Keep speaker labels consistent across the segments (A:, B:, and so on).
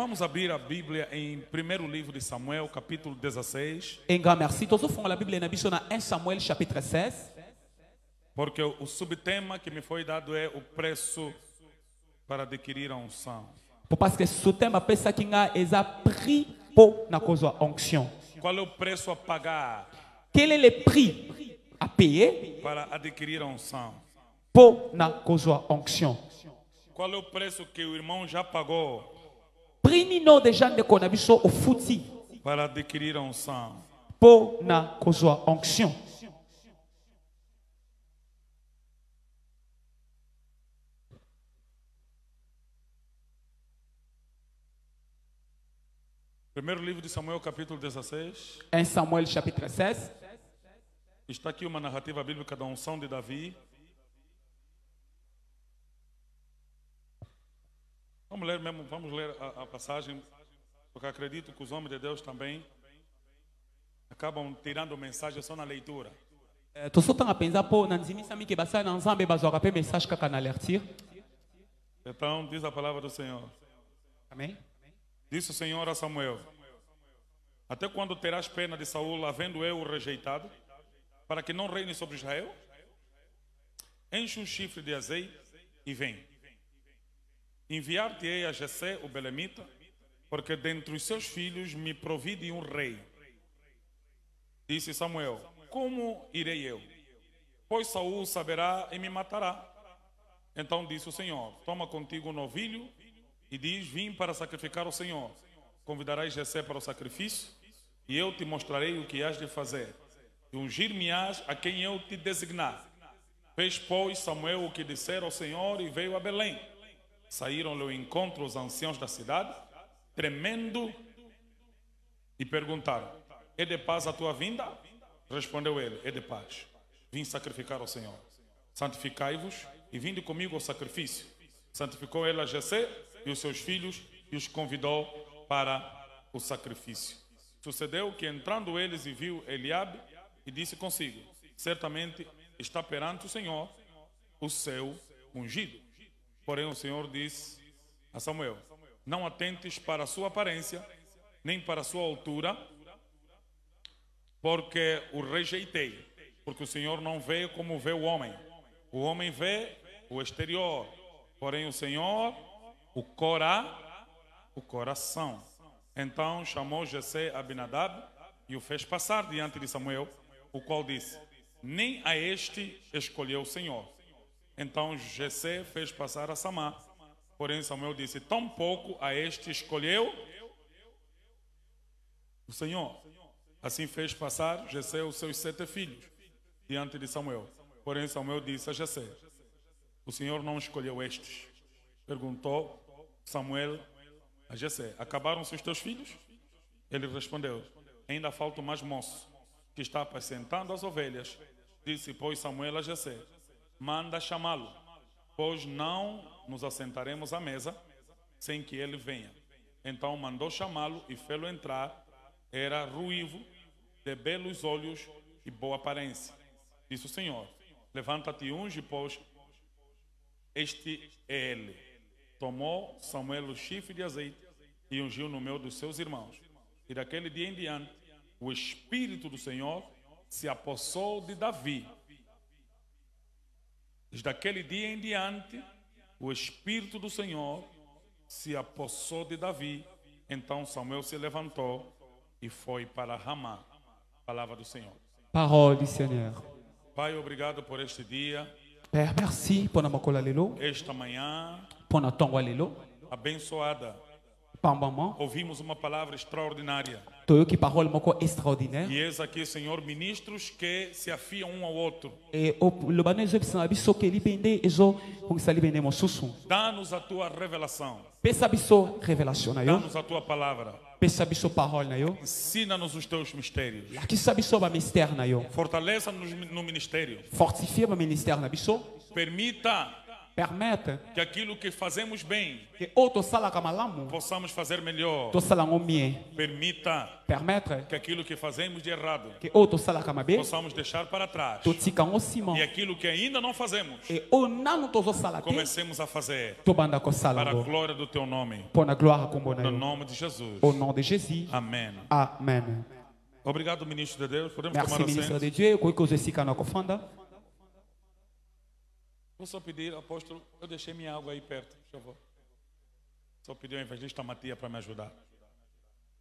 A: Vamos abrir a Bíblia em primeiro livro de Samuel, capítulo 16.
B: Un grand merci. Tous ouvrons la Bible na biso na 1 Samuel chapitre 16.
A: Porque o subtema que me foi dado é o preço para adquirir a unção.
B: Parce que ce thème appelle ça qui a eza prix pour na cause onction.
A: Qual é o preço a pagar
B: Quel est le prix à payer
A: para adquirir a unção?
B: pour na cause onction?
A: Qual é o preço que o irmão já pagou
B: Prix ni no déjà de qu'on a biso au fouti
A: para adquirir a unção?
B: pour na cause onction.
A: Primeiro livro de Samuel, capítulo 16.
B: 1 Samuel chapitre 16.
A: Está aqui uma narrativa bíblica da unção de Davi. Vamos ler a passagem, porque acredito que os homens de Deus também acabam tirando mensagem só na leitura.
B: Tu só tanga pensa po na nzimisa mi ke basa na nzambe bazoka pe message kaka na alertir.
A: Então diz a palavra do Senhor.
B: Amém.
A: Disse o Senhor a Samuel: até quando terás pena de Saul, havendo eu o rejeitado, para que não reine sobre Israel? Enche um chifre de azeite e vem. Enviar-te-ei a Jessé, o belemita, porque dentre os seus filhos me provide um rei. Disse Samuel: como irei eu? Pois Saul saberá e me matará. Então disse o Senhor: toma contigo um novilho e diz: vim para sacrificar ao Senhor. Convidarás Jessé para o sacrifício, e eu te mostrarei o que has de fazer. E ungir-me-ás a quem eu te designar. Fez, pois, Samuel o que dissera ao Senhor e veio a Belém. Saíram-lhe ao encontro os anciãos da cidade, tremendo, e perguntaram: é de paz a tua vinda? Respondeu ele: é de paz. Vim sacrificar ao Senhor. Santificai-vos e vinde comigo ao sacrifício. Santificou ele a Jessé e os seus filhos e os convidou para o sacrifício. Sucedeu que, entrando eles, e viu Eliabe, e disse consigo: certamente está perante o Senhor o seu ungido. Porém o Senhor disse a Samuel: não atentes para a sua aparência, nem para a sua altura, porque o rejeitei. Porque o Senhor não vê como vê o homem. O homem vê o exterior, porém o Senhor o coração. Então chamou Jessé Abinadab e o fez passar diante de Samuel, o qual disse: nem a este escolheu o Senhor. Então Jessé fez passar a Samá, porém Samuel disse: tampouco a este escolheu o Senhor. Assim fez passar Jessé os seus 7 filhos diante de Samuel. Porém Samuel disse a Jessé: o Senhor não escolheu estes. Perguntou Samuel a Jessé: acabaram-se os teus filhos? Ele respondeu: ainda falta o mais moço, que está apacentando as ovelhas. Disse, pois, Samuel a Jessé: manda chamá-lo, pois não nos assentaremos à mesa sem que ele venha. Então mandou chamá-lo e fê-lo entrar. Era ruivo, de belos olhos e boa aparência. Disse o Senhor: levanta-te e unge, pois este é ele. Tomou Samuel o chifre de azeite e ungiu no meio dos seus irmãos. E daquele dia em diante, o Espírito do Senhor se apossou de Davi. Desde aquele dia em diante, o Espírito do Senhor se apossou de Davi. Então Samuel se levantou e foi para Ramá. Palavra do Senhor.
B: Parole du Seigneur.
A: Pai, obrigado por este dia,
B: Père, merci pour na makola lelo,
A: esta manhã
B: pour na tongo lelo.
A: abençoada.
B: Par moment,
A: Ouvimos uma palavra extraordinária.
B: toyo ki parole moko extraordinaire.
A: E eis aqui, Senhor, ministros que se afiam um ao outro.
B: Et le bano ezo bisana biso ke libende ezo pongisa libende mosusu.
A: Dá-nos a tua revelação.
B: Pesa biso révélation na yo.
A: Dá-nos a tua palavra.
B: Pesa biso parole na yo.
A: Ensina-nos os teus mistérios.
B: Lakisa biso ba mystère na yo.
A: Fortaleça-nos no ministério.
B: Fortifier ba ministère na biso.
A: Permita
B: Permettre
A: que aquilo que fazemos bem
B: que oyo tosalaka malamu
A: possamos fazer melhor.
B: tosala yango mie.
A: Permita
B: Permettre
A: que aquilo que fazemos de errado
B: que oyo tosalaka mabe
A: possamos deixar para trás.
B: totika yango nsima.
A: E aquilo que ainda não fazemos,
B: E oyo nanu tozosala te
A: comecemos a fazer
B: tobanda kosala
A: para a
B: yango
A: glória do teu nome.
B: mpo na gloire ya kombo na
A: No
B: yo.
A: nome de Jesus.
B: Au nom de Jésus.
A: Amém.
B: Amen.
A: Obrigado, ministro de Deus. Podemos
B: Merci,
A: tomar
B: ministre
A: assento.
B: de Dieu. Koki kozwa esika na kofanda.
A: Vou só pedir, apóstolo, eu deixei minha água aí perto, por favor. Só pedir ao evangelista Matias para me ajudar.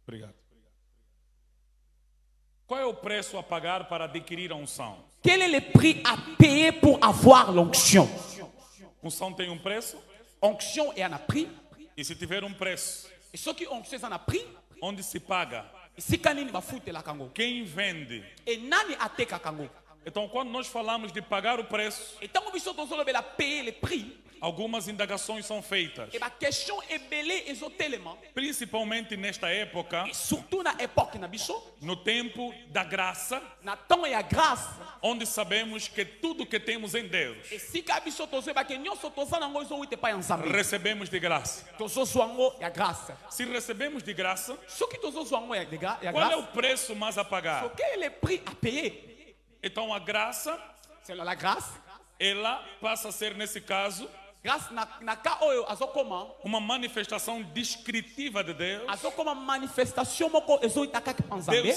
A: Obrigado. Qual é o preço a pagar para adquirir a unção?
B: Quel est le prix à payer pour avoir l'onction?
A: Unção tem um preço?
B: Onction est un prix.
A: E se tiver um preço,
B: Et ce qui onction est un prix,
A: onde se paga?
B: esika nini bafutela kango?
A: Quem vende?
B: Et nani ateka kango?
A: Então, quando nós falamos de pagar o preço,
B: Et tant que biso tozolobela payer le prix,
A: algumas indagações são feitas.
B: et ba question ebele ezotelema.
A: Principalmente nesta época,
B: Et surtout na époque na biso,
A: no tempo da graça,
B: na temps ya grâce.
A: onde sabemos que tudo que temos em Deus
B: Esika biso tozoyeba ke nyonso tozala yango ezowuta epai ya nzambe.
A: recebemos de graça.
B: Tozozwa yango ya grâce.
A: Se recebemos de graça,
B: Soki tozozwa yango ya
A: qual é o
B: grâce,
A: preço mais a pagar?
B: so quel est le prix à payer?
A: Então a graça,
B: C'est la grâce.
A: ela passa a ser nesse caso
B: Grâce na ka oyo azokoma,
A: uma manifestação descritiva de Deus.
B: azokoma manifestation moko ezoyitaka pa
A: Deus
B: nzambe.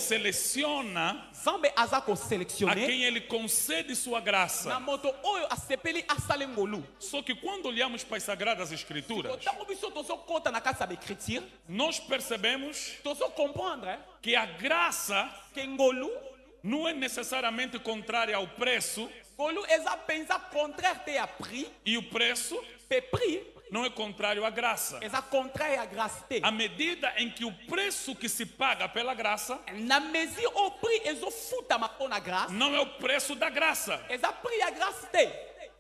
A: seleciona
B: Nzambe aza
A: a
B: koselectionne
A: quem ele concede sua
B: na
A: graça.
B: moto oyo asepeli asala ngolu.
A: Só que quando olhamos para as sagradas escrituras,
B: Ntango biso tozokota na kati ya baécriture,
A: nós percebemos
B: tozocomprendre
A: que a graça
B: ke ngolu
A: não é necessariamente contrária ao preço
B: ngolu eza mpenza contraire te ya prix,
A: e o preço
B: pe prix
A: não é contrário à graça.
B: eza contraire ya grâce te.
A: À medida em que o preço que se paga pela graça
B: Na mesure o prix ezofutama mpo na grâce,
A: não é o preço da graça,
B: eza prix ya grâce te.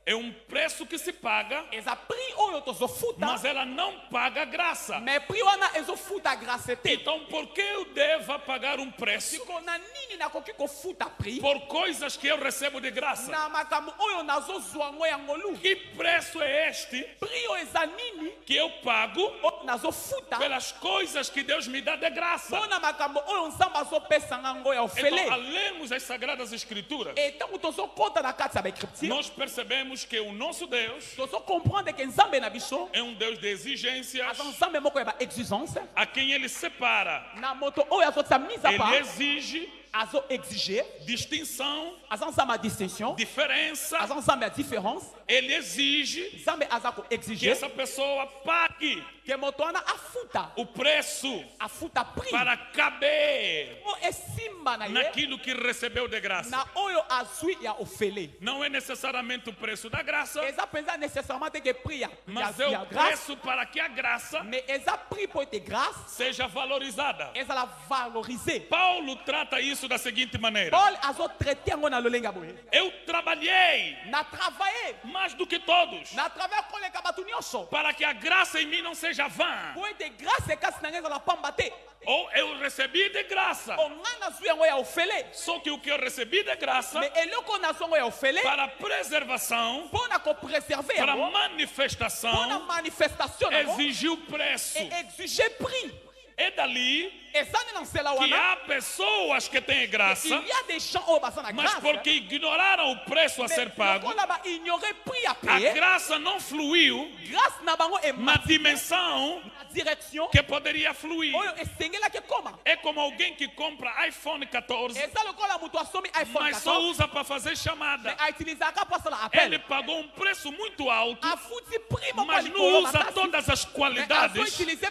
A: é um preço que se paga,
B: Eza prix oyo tozofuta,
A: mas ela não paga a graça.
B: mais prix wana ezofuta grâce te.
A: Então, por que eu devo pagar um preço
B: Siko na nini nakoki kofuta prix
A: por coisas que eu recebo de graça?
B: na makambo oyo nazozwa yango ya ngolu?
A: Que preço é este
B: Prix oyo eza nini
A: que eu pago
B: oyo nazofuta
A: pelas coisas que Deus me dá de graça?
B: mpo na makambo oyo nzambe azopesa nga ngo ya
A: Então,
B: ofele?
A: ao lermos as Sagradas Escrituras,
B: E ntango tozokota na kati ya baécriture,
A: nós percebemos que o nosso Deus
B: tozocomprendre ke nzambe na biso
A: é um Deus de exigências,
B: aza nzambe moko ya baexigence.
A: a quem Ele separa.
B: Na moto oyo azotisa mise a
A: Ele
B: part,
A: exige
B: azoexige,
A: distinção,
B: aza nzambe ya distinction,
A: diferença.
B: aza nzambe ya différence.
A: Ele exige
B: Nzambe aza
A: que
B: koexige
A: essa pessoa pague
B: ke moto wana afuta
A: o preço
B: afuta prix
A: para caber
B: o esimba na ye
A: naquilo que recebeu de graça.
B: na oyo azwi ya ofele.
A: Não é necessariamente o preço da graça,
B: Eza mpenza nécessairement te ke prix
A: mas é
B: ya
A: o
B: grâce,
A: preço para que a graça
B: mais eza prix po ete grâce
A: seja valorizada.
B: ezala valorise.
A: Paulo trata isso da seguinte maneira:
B: Paul azotraite yango na lolenge ya boye.
A: eu trabalhei
B: Na travaille,
A: mais do que todos
B: na travaille koleka bato nyonso
A: para que a graça em mim não seja vã.
B: po ete grâce ekasi na ngai ezala pamba te.
A: Ou eu recebi de graça,
B: O ngai nazwi yango ya ofele,
A: só que o que eu recebi de graça
B: mais eloko oyo nazwi yango ya ofele
A: para preservação,
B: mpo na kopreserve
A: para
B: yango, mpo na
A: manifestação,
B: manifestation yango,
A: exigiu preço.
B: e exige prix.
A: É dali
B: Eza nde na nzela
A: que
B: wana
A: há pessoas que têm graça,
B: il y a des gens oyo baza na
A: mas
B: grâce,
A: porque ignoraram o preço a ser pago,
B: lokola baignore prix ya
A: a
B: paye,
A: graça não fluiu
B: grâce na bango
A: na
B: ema
A: dimensão
B: na direction
A: que poderia fluir.
B: oyo esengelaki ekoma.
A: É como alguém que compra iPhone 14,
B: Eza lokola moto asomi iPhone
A: mas só
B: 14
A: usa para fazer chamada.
B: mais autilisaka mpo asala
A: Ele
B: appel,
A: pagou um preço muito alto,
B: afuti prix moko ya
A: mas
B: likolo
A: não usa
B: makasi,
A: todas as
B: mais
A: qualidades.
B: azoutilize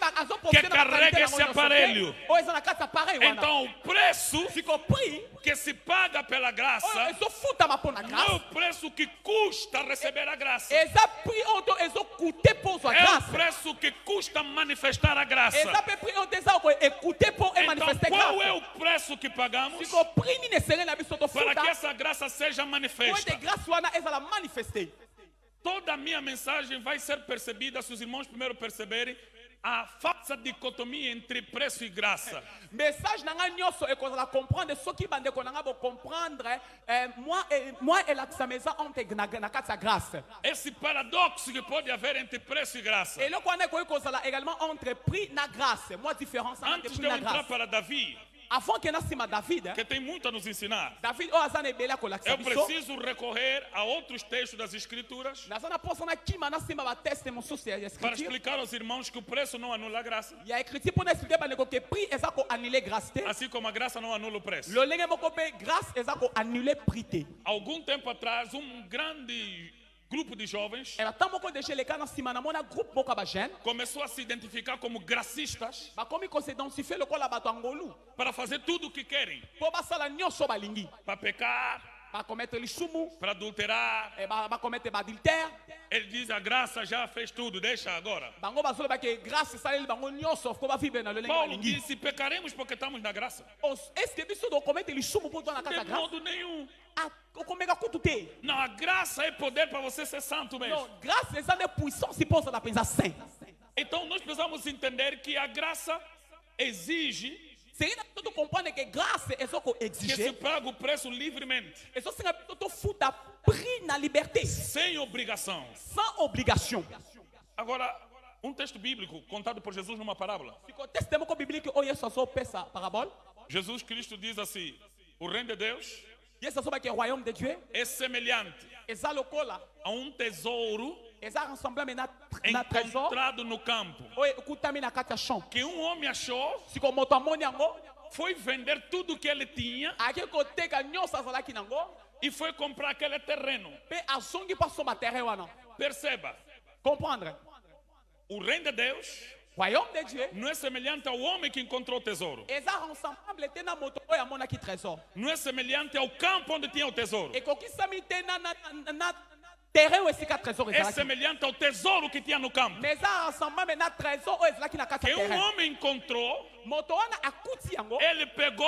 A: que carrega esse aparelho.
B: oyo eza na kati ya appareil wana.
A: Então, o preço
B: Siko prix
A: que se paga pela
B: oyo
A: graça
B: ezofutama mpo na
A: não é o
B: grâce,
A: preço que custa receber a graça.
B: eza prix oyo to ezokute mpo ozwa
A: É o
B: grâce,
A: preço que custa manifestar a graça.
B: eza mpe prix oyo to eza koekute mpo
A: Então,
B: emanifeste
A: qual é
B: grâce.
A: o preço que pagamos
B: Siko prix nini esengeli na biso
A: para
B: tofuta
A: que essa graça seja
B: po ete
A: manifesta?
B: grâce wana ezala manifeste.
A: Toda a minha mensagem vai ser percebida se os irmãos primeiro perceberem a falsa dicotomia entre preço e graça.
B: Message nanga nyoso e kozala comprendre ce qui bande ko nanga bo comprendre moi et la maison onte na kati ya grâce.
A: Esse paradoxo que pode haver entre preço e graça.
B: Et le ko na ko kozala également entre prix na grâce. Moi différence entre
A: Antes
B: prix
A: de eu
B: na
A: entrar
B: grâce.
A: para Davi,
B: Avant que nasima David,
A: que tem muito a nos ensinar,
B: David o azana bela ko laksa
A: eu
B: biso.
A: preciso recorrer a outros textos das Escrituras
B: Nazana posa na kima nasima ba teste mon source ya
A: para
B: écriture.
A: explicar aos irmãos que o preço não anula a graça,
B: Il y a écrit pour nous expliquer ba que prix eza ko annuler grâce te.
A: assim como a graça não anula o preço.
B: Le lenge moko pe grâce eza ko annuler prix te.
A: Algum tempo atrás, grande grupo de jovens
B: Et maintenant moko de chez les cas nasima na mona groupe moko ba jeune.
A: começou a se identificar como gracistas
B: Ba komi ko se identifier le ko la bato angolu.
A: para fazer tudo o que querem,
B: Po basala nyonso balingi.
A: para pecar,
B: Ba commettre lisumu,
A: para adulterar.
B: ba commettre ba adultère.
A: Ele diz: a graça já fez tudo, deixa agora.
B: Bango basolo ba ke grâce saleli bango nyonso ko ba vivre na le lenge
A: Paulo
B: balingi.
A: disse: pecaremos porque estamos na graça.
B: Est-ce que biso do commettre lisumu po na kata
A: De
B: grâce?
A: modo nenhum.
B: Ah, o komeka kutu te.
A: Não, a graça é poder para você ser santo mesmo.
B: Non, grâce eza de puissance pour ça pensa saint.
A: Então nós precisamos entender que a graça exige
B: C'est tout comprendre que grâce est ce qu'on
A: que se
B: exige.
A: pague o preço livremente,
B: Et ça c'est tout fout à prix na liberté,
A: sem obrigação.
B: sans obligation.
A: Agora, texto bíblico contado por Jesus numa parábola.
B: Si on teste mon biblique oh yes so pesa parabole.
A: Jesus Cristo diz assim: o reino de Deus
B: Yes so ba que royaume de Dieu,
A: é semelhante
B: eza lokola,
A: a tesouro
B: eza rassemblement na trésor.
A: encontrado no campo,
B: Oye, kutami na kata champ.
A: que homem achou,
B: Si ko moto amoni yango,
A: foi vender tudo que ele tinha
B: ake ko teka nyonso azalaki nango,
A: e foi comprar aquele terreno.
B: pe azongi pa so terrain wana.
A: Perceba,
B: Comprendre?
A: o reino de Deus
B: Royaume de Dieu,
A: não é semelhante ao homem que encontrou o tesouro.
B: eza rassemble te na moto oyo amonaki trésor.
A: Não é semelhante ao campo onde tinha o tesouro.
B: ekokisami te na terrain oyo esika trésor
A: É
B: ezalaki.
A: semelhante ao tesouro que tinha no campo.
B: Mais eza rassemblement na trésor oyo ezalaki na kati
A: Que
B: ya terrain.
A: homem encontrou,
B: Moto wana akuti yango,
A: ele pegou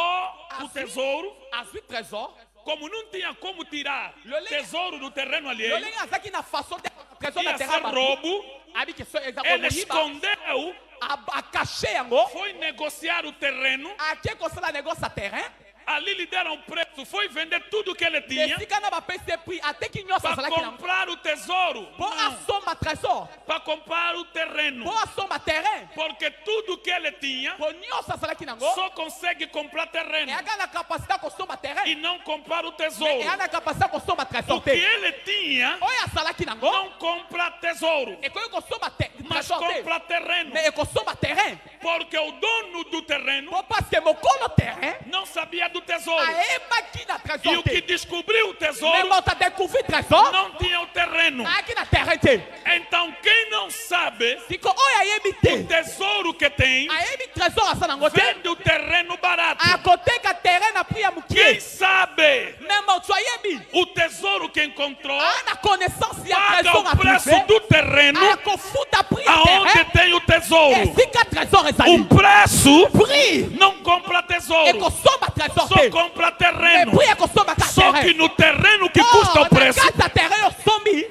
A: o tesouro,
B: azwi trésor.
A: como não tinha como tirar
B: Lolenge-
A: tesouro do terreno alheio,
B: lolenge azalaki na façon te trésor na
A: ia
B: terrain
A: ser
B: bato.
A: roubo,
B: Abi que so eza
A: ele
B: koyiba,
A: escondeu,
B: akache yango,
A: foi negociar o terreno,
B: ake kosala négoce a terrain.
A: ali lhe deram preço, foi vender tudo que ele tinha
B: Esika na bapesi prix ateki nyonso
A: para
B: azalaki nango.
A: comprar o tesouro,
B: Po asomba trésor,
A: para comprar o terreno,
B: po asomba terrain,
A: porque tudo que ele tinha
B: po nyonso azalaki nango.
A: só consegue comprar terreno
B: Eaka na capacité kosomba
A: e
B: terrain.
A: não comprar o tesouro.
B: Eya na capacité kosomba trésor
A: O que
B: te.
A: ele tinha
B: Oyo asalaki nango,
A: não compra tesouro,
B: ekoki kosomba
A: mas
B: trésor te.
A: compra terreno,
B: Mais ekosomba terrain.
A: porque o dono do terreno
B: Po parce que mokolo terrain,
A: não sabia do tesouro
B: ayebaki na
A: e
B: trésor
A: o que
B: te.
A: descobriu o
B: Mais
A: tesouro
B: moto découvert trésor,
A: não tinha o terreno.
B: ayaki na terrain te.
A: Então quem não sabe
B: Siko oyo ayebi te,
A: o tesouro que tem,
B: ayebi trésor asa nango te,
A: vende o terreno barato.
B: akoteka terrain na prix ya
A: Quem
B: mokie.
A: sabe
B: Mais moto ayebi,
A: o tesouro que encontrou,
B: ana connaissance ya
A: paga
B: trésor
A: o
B: a
A: preço
B: privé,
A: do terreno
B: akofuta prix ya
A: aonde
B: terrain,
A: tem o tesouro.
B: esika trésor ezali.
A: O preço
B: Prix
A: não compra tesouro,
B: ekosomba trésor
A: só
B: te.
A: compra
B: Mais
A: terreno.
B: prix ekosomba ka
A: Só que
B: terrain.
A: no terreno que custa o
B: na
A: preço,
B: kati ya terrain osombi,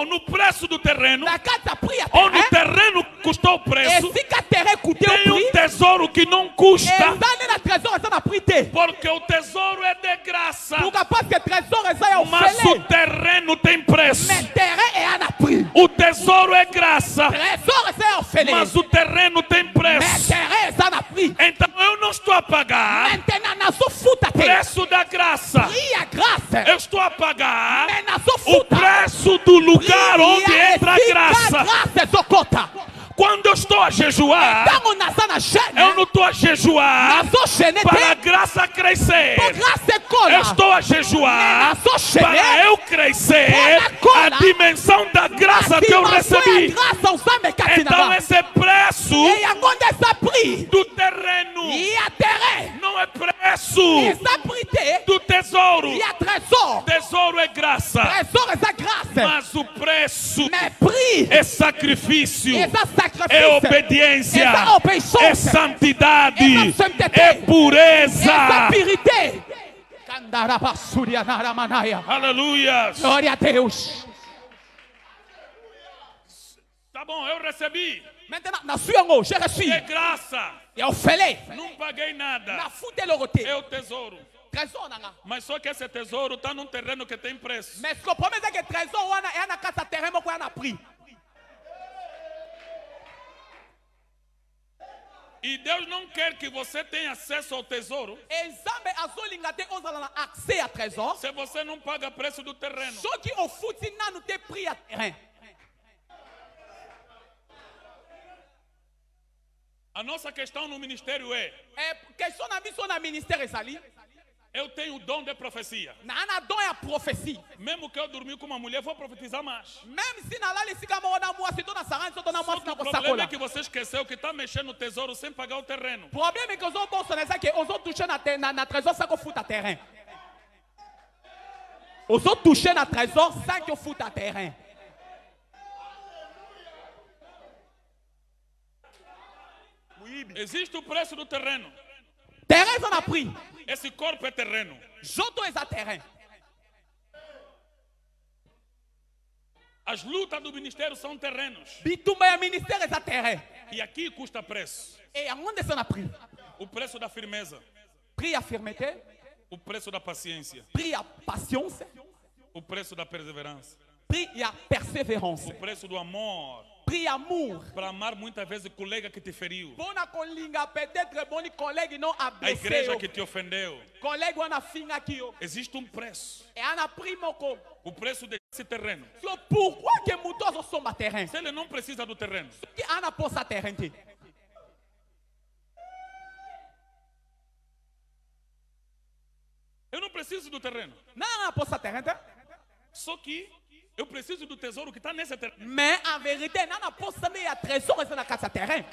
A: no preço do terreno,
B: na kati ya prix ya
A: ou no
B: terrain,
A: terreno custou o preço,
B: esika terrain coûté
A: tem
B: o prix,
A: tesouro que não custa,
B: ezali na trésor eza na prix te.
A: porque o tesouro é de graça,
B: Pourquoi? Parce que trésor eza ya
A: mas o
B: ofele,
A: terreno tem preço.
B: mais terrain eya na prix.
A: O tesouro é graça,
B: Trésor eza ya ofele,
A: mas o terreno tem
B: mais
A: preço.
B: terrain eza na prix.
A: Então eu não estou a pagar
B: Maintenant nazofuta te
A: preço da graça,
B: prix ya grâce,
A: eu estou a pagar
B: mais
A: o
B: nazofuta
A: preço do lugar onde
B: prix ya
A: entra a
B: esika
A: graça.
B: grâce ezokota.
A: Quando eu estou a jejuar,
B: Ntango naza na
A: eu
B: jeûne,
A: não estou a jejuar
B: nazochaîne
A: para a
B: te,
A: graça crescer.
B: po grâce
A: Eu
B: ekola.
A: estou a jejuar para eu crescer a dimensão da graça que eu recebi.
B: grâce ozambe kati na
A: Então
B: nga.
A: esse preço
B: E yango nde eza prix
A: do terreno
B: ya terrain,
A: não é preço
B: eza prix te
A: do tesouro.
B: ya trésor.
A: Tesouro é graça,
B: Trésor eza grâce,
A: mas o preço
B: mais prix
A: é sacrifício,
B: eza
A: é
B: sacrifice,
A: obediência,
B: eza
A: é
B: obéissance,
A: santidade,
B: eza sainteté,
A: é
B: eza
A: pureza.
B: purité. Kandarabasuria naramanaya.
A: Aleluia.
B: Glória a Deus.
A: Tá bom, eu recebi.
B: Maintenant, na suis yango, j'ai reçu.
A: É graça.
B: Eu falei.
A: Não paguei nada.
B: Na fute logote.
A: É o tesouro.
B: Trésor nanga.
A: Mas só que esse tesouro está num terreno que tem preço.
B: Mais ce que promet c'est que trésor wana é na casa terrain moko na prix.
A: E Deus não quer que você tenha acesso ao tesouro
B: Nzambe azolinga te ozala na accès à trésor.
A: se você não paga preço do terreno.
B: Ceux qui au fouti nanu te prix à terrain.
A: A nossa questão no ministério é:
B: Question na biso na ministère ezali.
A: eu tenho o dom de profecia.
B: Na ana don ya prophétie.
A: Mesmo que eu dormir com uma mulher, vou profetizar mais.
B: Même si na lali sika mo na mwasi to na sarani to na
A: Só
B: mwasi
A: que
B: na
A: o problema
B: kosakola.
A: é que você esqueceu que está mexendo no tesouro sem pagar o terreno.
B: Problème est que os autres sont que os autres toucher na trésor sans que fout à terrain. Os autres toucher na trésor sans que fout à terrain.
A: Existe o preço do terreno.
B: Terrain on a pris.
A: Esse corpo é terreno.
B: Joto est à terrain.
A: As lutas do ministério são terrenos.
B: Bitumba ya ministère est à terrain.
A: E aqui custa preço.
B: Et aonde ça on a pris?
A: O preço da firmeza.
B: Prix à fermeté,
A: O preço da paciência.
B: prix à patience,
A: O preço da perseverança.
B: prix à persévérance,
A: O preço do amor.
B: prix amour.
A: Para amar muitas vezes o colega que te feriu.
B: Bona kolinga peut-être boni collègue non a
A: A igreja
B: blessé.
A: que te ofendeu.
B: Collègue wana finga kio.
A: Existe um preço.
B: Et ana pris moko.
A: O preço desse terreno.
B: So pourquoi que muto zo somba terrain?
A: Se ele não precisa do terreno,
B: Qui ana posa terrain te?
A: eu não preciso do terreno.
B: Não ana posa terrain te?
A: Só que eu preciso do tesouro que está nesse terreno.
B: Mais en vérité, nana posa me ya trésor eza na casa terrain.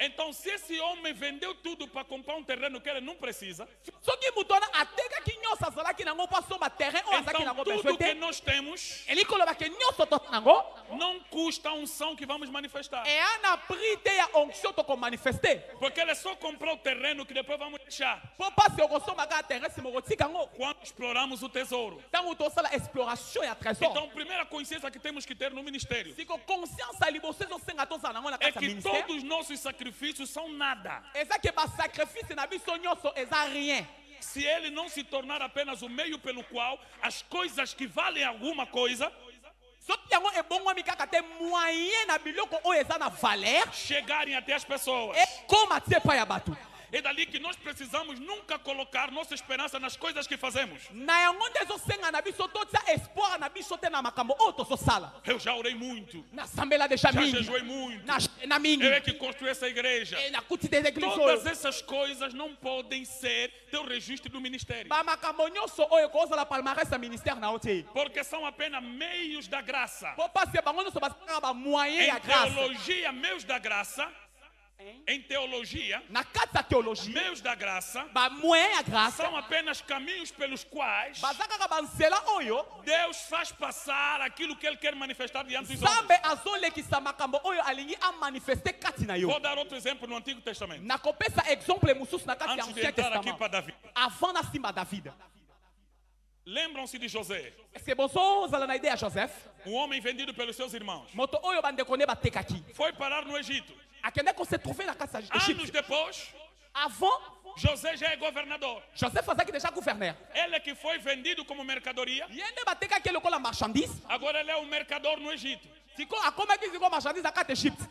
A: Então, se esse homem vendeu tudo para comprar um terreno que ele não precisa,
B: Soki mutu wana atekaki nyonso azalaki nango mpo asomba terrain oyo azalaki
A: então
B: nango
A: tudo
B: besoin
A: que
B: te.
A: nós temos
B: Elikolobaki nyonso toza nango.
A: não custa a unção que vamos manifestar.
B: E ana prix te ya onction tokomanifeste.
A: Porque ele é só comprar o terreno que depois vamos deixar.
B: Mpo mpasi okosomba kaka terrain nsima okotika yango.
A: Quando exploramos o tesouro.
B: Ntango tosala exploration ya trésor.
A: Então, a primeira consciência que temos que ter no ministério
B: siko conscience ya liboso ezosenga tozala nango na
A: é
B: kati ya
A: que
B: ministère.
A: todos os nossos sacrifícios são nada.
B: Eza ke basacrifice na biso nyonso eza rien.
A: Se ele não se tornar apenas o meio pelo qual as coisas que valem alguma coisa
B: soki yango ebongwami kaka te moyen na biloko oyo eza na valeur
A: chegarem até as pessoas.
B: ekoma te epai ya bato.
A: É dali que nós precisamos nunca colocar nossa esperança nas coisas que fazemos.
B: Na yango nde ezosenga na biso totia espoir na biso te na makambo oyo tozosala.
A: Eu já orei muito,
B: Nasambela deja
A: já
B: mingi
A: jejuei muito.
B: na mingi
A: Eu é que construí essa igreja.
B: e nakuti des églises
A: Todas
B: oyo.
A: essas coisas não podem ser teu registro do ministério.
B: Bamakambo nyonso oyo ekozala palmarès ya ministère na yo te.
A: Porque são apenas meios da graça.
B: Po pasi bango nyonso basengaka bamoyen ya
A: Em
B: grâce.
A: teologia, meios da graça. Em teologia,
B: Na kati ya théologie
A: meios da graça
B: bamoyen ya grâce
A: são apenas caminhos pelos quais
B: baza kaka banzela oyo
A: Deus faz passar aquilo que Ele quer manifestar diante dos homens.
B: nzambe azolekisa makambo oyo alingi amanifeste kati na yo.
A: Vou dar outro exemplo no Antigo Testamento.
B: nakopesa exemple mosusu na kati ya
A: Antes de
B: ancien
A: entrar aqui
B: testament
A: para Davi.
B: avant nasimba david.
A: Lembram-se de José,
B: eske bozozala na ideia ya joseph
A: um homem vendido pelos seus irmãos.
B: moto oyo bandeko ne batekaki
A: Foi parar no Egito.
B: akende kose trouve na kati ya
A: Anos
B: Égypte.
A: depois,
B: Avant
A: José já é governador.
B: joseph azalaki déjà gouverneur.
A: Ele que foi vendido como mercadoria,
B: ye nde batekaki lokola marchandise
A: agora ele é um mercador no Egito.
B: siko akomaki siko marchandise na kati ya Égypte.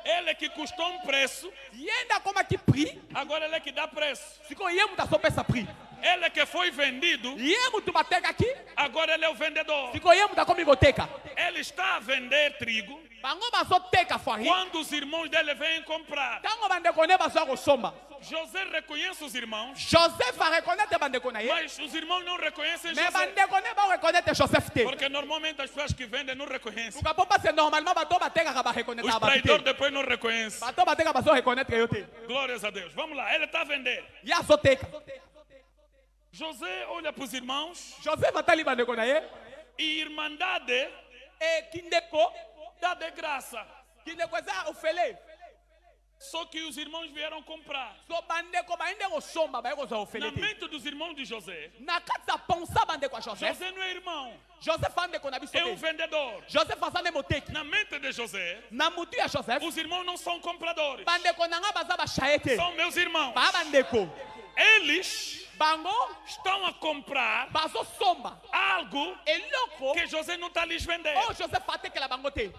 A: Ele que custou um preço,
B: ye nde akomaki prix
A: agora ele é que dá preço.
B: siko ye mutu azopesa prix.
A: Ele que foi vendido,
B: ye mutu batekaki
A: agora ele é o vendedor.
B: siko ye mutu akomi koteka.
A: Ele está a vender trigo
B: bango bazoteka farine
A: quando os irmãos dele vêm comprar.
B: ntango bandeko ne bazwa kosomba.
A: José reconhece os irmãos,
B: joseph areconnaître bandeko na ye
A: mas os irmãos não reconhecem
B: mais
A: José.
B: bandeko ne bareconnaître joseph te.
A: Porque normalmente as pessoas que vendem não reconhecem.
B: luka po pase normalement bato batekaka
A: Os
B: bareconnaître bato
A: traidores
B: te.
A: depois não reconhecem.
B: bato bateka bazoreconnaître yo te.
A: Glórias a Deus. Vamos lá, ele está a vender.
B: ye azoteka.
A: José olha para os irmãos
B: joseph atali bandeko na ye
A: e irmandade
B: kindeko
A: dá de graça.
B: kindeko eza ofele
A: Só que os irmãos vieram comprar.
B: so bandeko baende kosomba baye kozwa
A: Na
B: ofele te
A: mente dos irmãos de José,
B: na kati ya ponsa bandeko ya joseph
A: José não é irmão,
B: joseph andeko na biso
A: é um
B: te
A: vendedor.
B: joseph aza nde moteki
A: Na mente de José,
B: na mutu ya joseph
A: os irmãos não são compradores,
B: bandeko na nga baza bashaye te
A: são meus irmãos.
B: baya bandeko
A: Eles
B: bango
A: estão a comprar
B: bazosomba
A: algo
B: eloko
A: que José não está lhes vendendo.
B: oyo joseph atekela bango te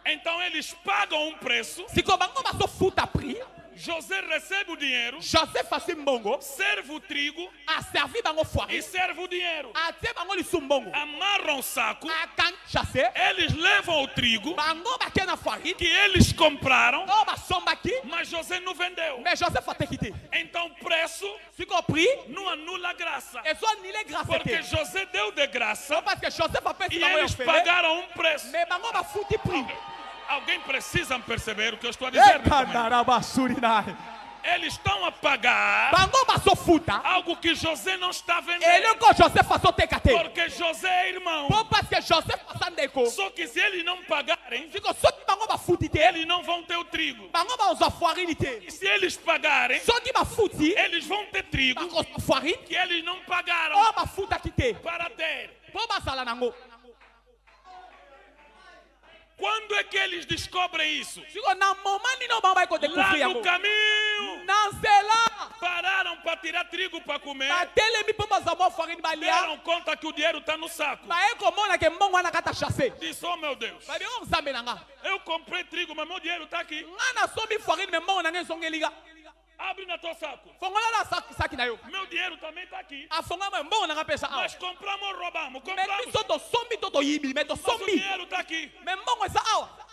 A: Então eles pagam um preço,
B: sikoyo bango bazofuta prix
A: José recebe o dinheiro,
B: joseph asi mbongo
A: serve o trigo
B: aservi bango
A: e
B: foire
A: serve o dinheiro.
B: atie bango lisu mbongo
A: Amarram o saco,
B: akangi chasse
A: eles levam o trigo
B: bango bakei na farine
A: que eles compraram,
B: oyo basombaki
A: mas José não vendeu.
B: mais joseph ateki te
A: Então o preço
B: sikoyo prix
A: não anula a graça,
B: ezonile grâce
A: porque
B: te
A: José deu de graça
B: parce que joseph apesi
A: e
B: bango
A: eles
B: yofele
A: pagaram um preço.
B: mais bango bafuti prix
A: Alguém precisa perceber o que eu estou a dizer? nesse momento.
B: ekandarabasurinai
A: Eles estão a pagar
B: bango bazofuta
A: algo que José não está vendendo,
B: eloko joseph azoteka te
A: porque José é irmão.
B: po parce que joseph aza ndeko
A: Só que se eles não pagarem,
B: siko soki bango bafuti te
A: eles não vão ter o trigo.
B: bango bazwa farine te
A: E se eles pagarem,
B: soki bafuti
A: eles vão ter trigo
B: bakozwa farine
A: que eles não pagaram
B: oyo bafutaki te
A: para ter.
B: po bazala nango
A: Quando é que eles descobrem isso?
B: siko na moma nini oyo bango bayi
A: Lá
B: kodekuvri
A: no
B: yango
A: caminho,
B: na nzela
A: pararam para tirar trigo para comer.
B: batelemi mpo bazwa mwa farine balia
A: Deram conta que o dinheiro está no saco.
B: baye komona ke mbongo wana kata chasse
A: Disse, oh meu Deus,
B: babingo nzambe na nga
A: eu comprei trigo, mas meu dinheiro está aqui.
B: nga nasombi farine me mbongo na nga ezongelika
A: Abre na tua saco.
B: fongola na saki na yo
A: Meu dinheiro também está aqui.
B: afongama mbongo na nga pesa awa
A: Mas compramos ou roubamos?
B: me
A: Compramos.
B: biso tosombi to toyibi me
A: Mas o
B: tosombi
A: dinheiro está aqui.
B: me mbongo eza awa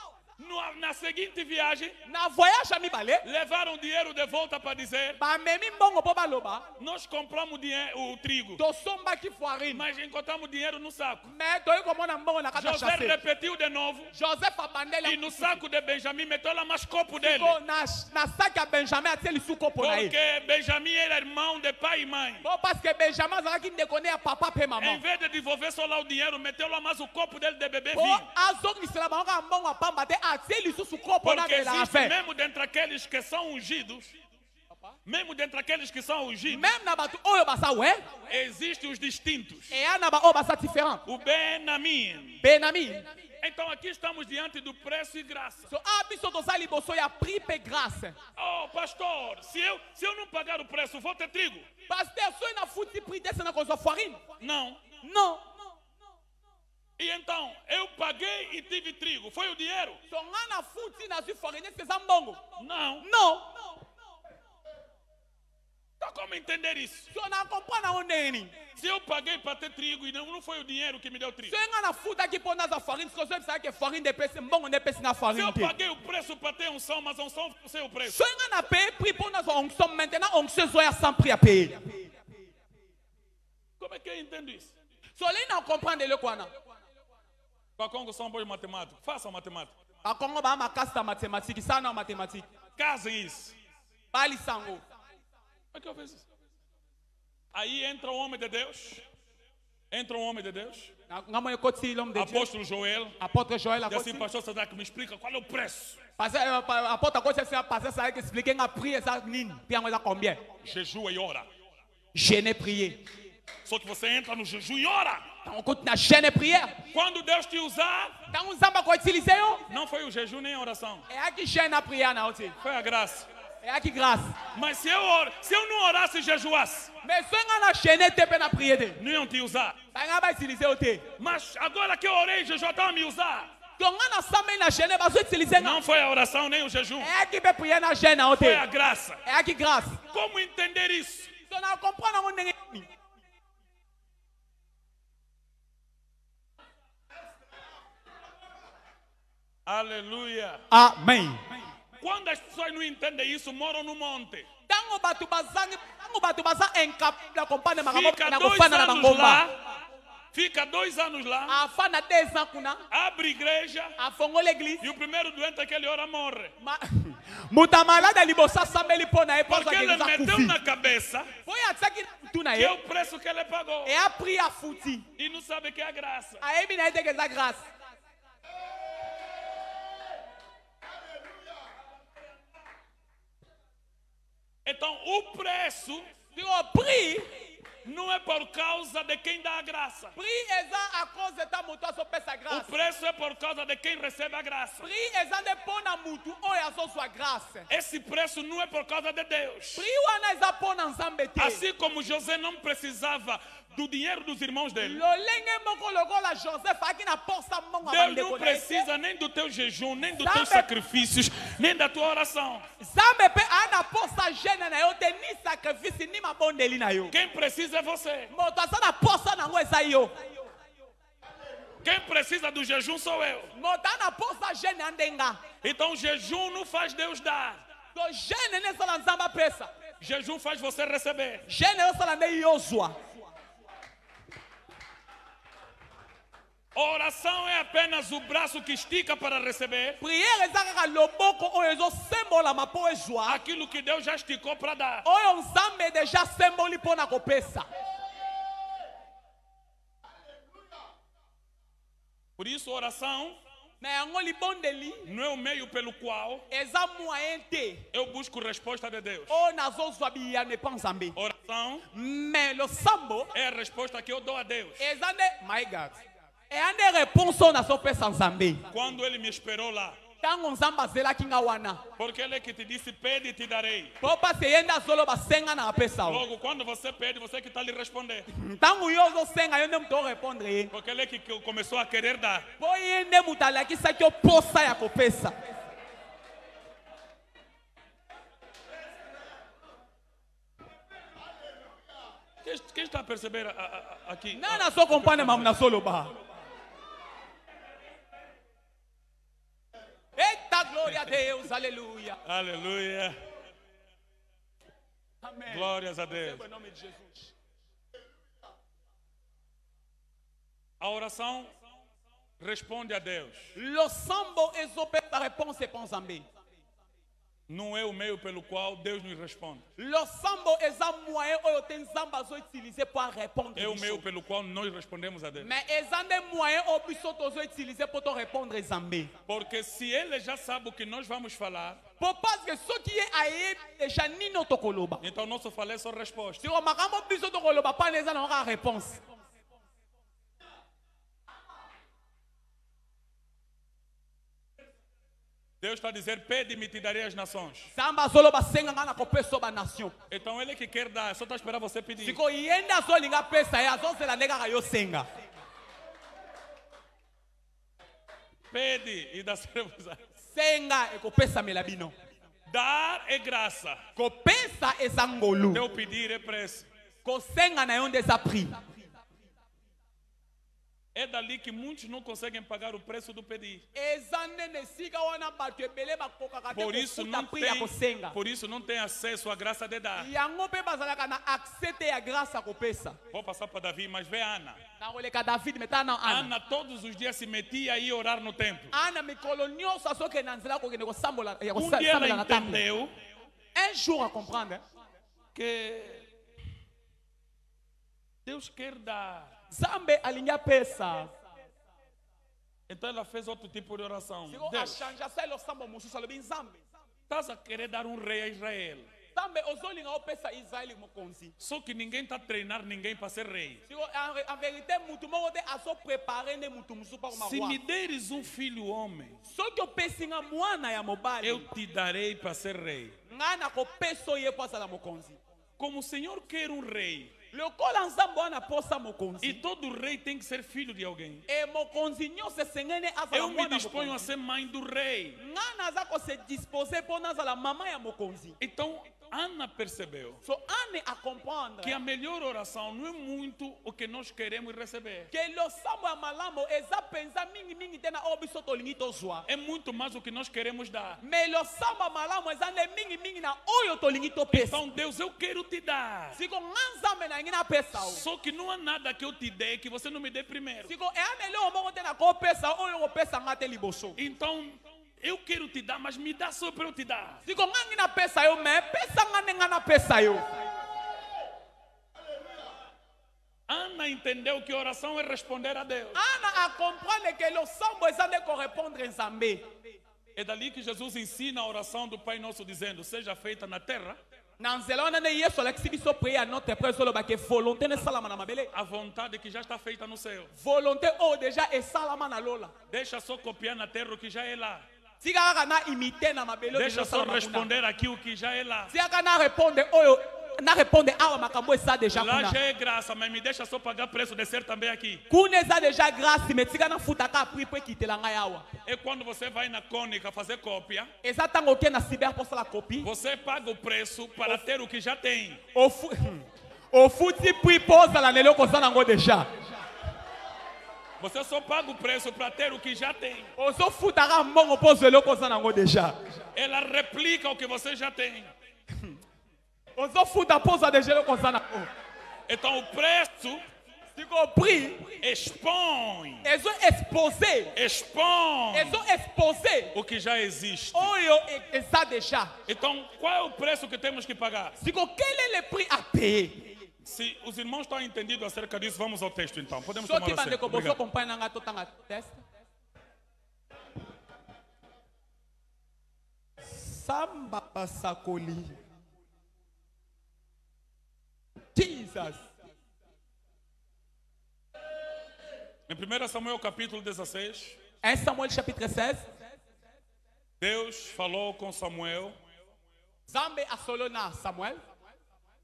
A: Na seguinte viagem,
B: na voyage ya mibale
A: levaram o dinheiro de volta para dizer:
B: bamemi mbongo mpo baloba
A: nós compramos o trigo,
B: tosombaki farine
A: mas encontramos dinheiro no saco.
B: me toyi komona mbongo na kata
A: José
B: chasse
A: repetiu de novo.
B: joseph abandeli
A: E no saco de Benjamim meteu lá mais copo dele.
B: na saki ya benjamin atie lisu kopo na ye
A: Porque Benjamim era irmão de pai e mãe.
B: po parce que benjamin azalaki ndeko ne ya papa mpe
A: Em
B: mama
A: vez de devolver só lá o dinheiro, meteu lá mais o copo dele de beber
B: po
A: vinho.
B: azongisela bango kaka mbongo apamba te atie lisusu kopo na
A: Porque
B: mela
A: existe,
B: afe
A: mesmo dentre aqueles que são ungidos, mesmo dentre aqueles que são ungidos,
B: même na bato oyo basa we
A: existem os distintos.
B: eya na baoyo basa différent
A: O Benamim.
B: benami
A: Então aqui estamos diante do preço e graça.
B: so biso toza liboso ya prix mpe grâce
A: Oh, pastor, se eu não pagar o preço, vou ter trigo?
B: paster soki nafuti prix te se na kozwa farine
A: Não.
B: non
A: E então, eu paguei e tive trigo. Foi o dinheiro?
B: so nga nafuti nazwi farine ese eza mbongo
A: Não.
B: non
A: Então como entender isso?
B: so na comprendre yango ndenge nini
A: Se eu paguei para ter trigo e não foi o dinheiro que me deu trigo.
B: soki nga nafutaki mpo nazwa farine siko soyebisaka ke farine nde epesi mbongo nde epesi nga
A: Se
B: farine
A: eu
B: te
A: paguei o preço para ter unção, mas a unção ficou sem o preço.
B: soki nga napaye prix mpo nazwa onction maintenant onction ezoya sans prix apaye
A: Como é que eu entendo isso?
B: so lei na comprendre eloko wana
A: Bakongo são bons matemáticos. Façam matemática.
B: bakongo baya makasi na mathématique sana na mathématique
A: Casem isso.
B: balisango
A: Como é que eu fiz isso? Aí entra o homem de Deus. Entra um homem de Deus.
B: nga mo ekoti l'homme de Dieu
A: Apóstolo Joel.
B: apôtre Joël
A: E assim,
B: akoti
A: pastor Sadak, me explica qual é o preço.
B: apôtre akoti esi apase asalaki explique nga prix eza nini mpe yango eza combien
A: Jejua e ora.
B: jeûner prier
A: Só que você entra no jejum e ora.
B: ntango okoti na jeûne prière
A: Quando Deus te usar,
B: ntango nzambe akoutilize yo
A: não foi o jejum nem a oração.
B: eyaki jeûne na prière na yo te
A: Foi a graça.
B: eyaki grâce
A: Mas se eu não orasse e jejuasse,
B: mais soki nga na jeûne te mpe na prier te
A: não iam te usar.
B: banga bautilize yo te
A: Mas agora que eu orei e jejuar, estão a me usar.
B: to nga na sambeli na jeûne bazoutilize nga
A: Não foi a oração nem o jejum.
B: eyaki mpe prière na jeûne na yo te
A: Foi a graça.
B: eyaki grâce
A: Como entender isso?
B: so na comprendre yango ndenge nini
A: Aleluia.
B: amen
A: Quando as pessoas não entendem isso, moram no monte.
B: ntango bato baza incapable ya comprendre makambo
A: Fica
B: na
A: 2
B: kofanda na
A: anos
B: bangomba
A: lá. Fica 2 anos lá.
B: afanda 2 ans kuna
A: Abre igreja.
B: afongola église
A: E o primeiro doente que ele ora morre.
B: moto malade ya liboso asambeli mpo na ye mpo
A: Porque ele
B: azwa
A: meteu
B: kufi
A: na cabeça
B: po ye atiaki na mutu na
A: que é
B: ye
A: o preço que ele pagou.
B: eya prix afuti
A: E não sabe que é a graça.
B: ayebi na ye teke eza grâce
A: Então, o preço
B: Digo, prix
A: não é por causa de quem dá a graça.
B: prix eza a cause de ta mutu azopesa
A: O
B: grâce.
A: preço é por causa de quem recebe a graça.
B: Prix eza nde mpo na mutu oyo azozwa grâce.
A: Esse preço não é por causa de Deus.
B: Prix wana eza mpo na nzambe te.
A: Assim como José não precisava do dinheiro dos irmãos dele,
B: lolenge moko lokola Joseph aki na posa mbongo ya
A: Deus não
B: bandeko na ye te.
A: precisa nem do teu jejum, nem dos
B: Sabe-
A: teus sacrifícios, nem da tua oração.
B: Nzambe mpe ana posa gene na yo te ni sacrifice ni mabondeli na yo.
A: Quem precisa é você.
B: Moto aza na posa nango eza yo.
A: Quem precisa do jejum sou eu.
B: Moto ana posa gene andenga.
A: Então jejum não faz Deus dar.
B: To gene ne esala nzambe apesa.
A: Jejum faz você receber.
B: Gene osala nde yozwa.
A: Oração é apenas o braço que estica para receber
B: Priere eza kaka loboko oyo ezosembolama mpo ezwa.
A: aquilo que Deus já esticou para dar.
B: Oyo nzambe deja semboli mpo na kopesa.
A: Por isso, oração
B: Na yango libondeli
A: não é o meio pelo qual
B: eza moyen te
A: eu busco resposta de Deus.
B: oyo nazozwa biyano epa nzambe.
A: Oração
B: Mais losambo
A: é a resposta que eu dou a Deus.
B: eza nde my God eya nde réponse oyo nazopesa nzambe
A: Quando Ele me esperou lá.
B: ntango nzambe azelaki nga wana
A: Porque Ele é que te disse, pede e te darei.
B: mpo pasi ye nde azoloba senga na apesa o.
A: Logo, quando você pede, você que está lhe responder.
B: ntango yo ozosenga yo nde moto orépondre ye
A: Porque Ele é que começou a querer dar.
B: mpo ye nde moto alakisaki yo posa ya kopesa.
A: Quem está a perceber aqui?
B: nani azokomprendre mamu nazoloba. Eita glória a Deus, aleluia.
A: Aleluia.
B: Amém.
A: Glórias a Deus.
B: Em nome de Jesus.
A: A oração responde a Deus.
B: Losambo ezopesa réponse epa nzambe.
A: Não é o meio pelo qual Deus nos responde.
B: Losambo eza moyen oyo te nzambe azoutilize mpo arépondre
A: É o
B: biso.
A: meio pelo qual nós respondemos a Deus.
B: Mais eza nde moyen oyo biso tozoutilize mpo torépondre nzambe.
A: Porque se Ele já sabe o que nós vamos falar,
B: Po parce que soki ye ayebi deja nini tokoloba.
A: então nosso falar é só resposta.
B: Siko makambo biso tokoloba pana eza na kaka réponse.
A: Deus está a dizer, pede-me e te darei as nações.
B: Nzambe azoloba senga nga na kopesa ba nation.
A: Então Ele é que quer dar, só está a esperar você pedir.
B: Siko ye nde azolinga apesa ye azozela nde kaka yo senga.
A: Pede e dá será.
B: Senga ekopesamela bino.
A: Dar é graça.
B: Kopesa eza ngolu.
A: Teu pedir é preço.
B: Kosenga na yo nde eza prix.
A: É dali que muitos não conseguem pagar o preço do pedir.
B: Eza nde esika wana bato ebele bakokaka te
A: Por isso
B: kofuta
A: não
B: prix ya kosenga.
A: tem acesso à graça de dar.
B: Yango mpe bazalaka na accès te ya grâce ya kopesa.
A: Vou passar para Davi, mas vê Ana.
B: nakoleka David meta na Ana.
A: Ana todos os dias se metia a ir orar no templo.
B: Ana mikolo nyonso asoke na nzela kokende kosambola ya
A: Dia ela
B: kosambola na temple.
A: entendeu
B: Un jour à comprendre
A: que Deus quer dar.
B: Zambe alingi apesa.
A: Então ela fez outro tipo de oração.
B: Siko
A: Deus,
B: achanja selo sambo mosusu alobi Nzambe.
A: estás a querer dar um rei a Israel.
B: Nzambe ozolinga opesa Israeli mokonzi.
A: Só que ninguém está a treinar ninguém para ser rei.
B: Siko en vérité mutu moko te azo préparer ne mutu musu pa
A: Se
B: roi.
A: me deres um filho homem,
B: Soki opesi nga mwana ya mobali.
A: eu te darei para ser rei.
B: Nga nakopesa ye po azala mokonzi.
A: Como o Senhor quer um rei,
B: Lokola Nzambe wana posa mokonzi.
A: e todo rei tem que ser filho de alguém,
B: E mokonzi nyonso esengeli azala
A: eu me
B: mwana
A: disponho a
B: mokonzi.
A: ser mãe do rei.
B: Nga naza kose dispose mpo nazala mama ya mokonzi.
A: Então Ana percebeu
B: So ane a comprendre
A: que a melhor oração não é muito o que nós queremos receber.
B: que losambo ya malamu eza penza mingi te na oyo biso tolingi tozwa.
A: É muito mais o que nós queremos dar.
B: Mais losambo ya malamu eza nde mingi na oyo tolingi topesa.
A: Então, Deus, eu quero te dar.
B: Siko nga Nzambe na ngi napesa o.
A: Só que não há nada que eu te dê que você não me dê primeiro.
B: Siko eya na eloko moko te na kopesa oyo kopesa nga te liboso.
A: Então, eu quero te dar, mas me dá só para eu te dar.
B: Siko nga ngi napesa yo me pesa nga nde nga napesa yo.
A: Ana entendeu que oração é responder a Deus.
B: Ana a comprendre que losambo eza nde korépondre Nzambe.
A: É dali que Jesus ensina a oração do Pai Nosso, dizendo: seja feita na terra
B: na nzela wana ne yesu alakisi biso prier à notre prêtre oloba ke volonté ne salama na mabele
A: A vontade que já está feita no céu.
B: volonté oyo déjà esalama na lola
A: Deixa só copiar na terra o que já é lá.
B: tika kaka na imite na mabele oyo
A: Deixa
B: déjà
A: só
B: esalama kuna.
A: responder aquilo que já é lá.
B: tika na répondre oyo na répondre awa makambo eza déjà
A: Lá
B: kuna
A: já é graça, mas me deixa só pagar preço de ser também aqui.
B: kuna eza déjà grâce mais tika na futaka apri po ekitela ngai awa
A: É quando você vai na cônica fazer cópia,
B: eza ntango oke na cyber mposala copie
A: você paga o preço para ter o que já tem.
B: ofuti pri mpo ozala na eloko oza nango déjà
A: Você só paga o preço para ter o que já tem.
B: ozofutaka mbongo mpo ozwa eloko oza nango déjà
A: Ela replica o que você já tem.
B: ozofuta mpo ozwa deja eloko oza nango
A: Então o preço
B: siko pri
A: expõe
B: ezo-expose
A: o que já existe.
B: oyo eza déjà
A: Então qual é o preço que temos que pagar?
B: siko quel est le prix à payer
A: Se os irmãos estão entendidos acerca disso, vamos ao texto então. Podemos tomar
B: soki
A: assento.
B: bandeko
A: Obrigado.
B: bozokomprendre nanga totanga teste samba basakoli Jesus
A: Em 1 Samuel capítulo 16,
B: 1 Samuel chapitre 16
A: Deus falou com Samuel
B: Nzambe asolo na Samuel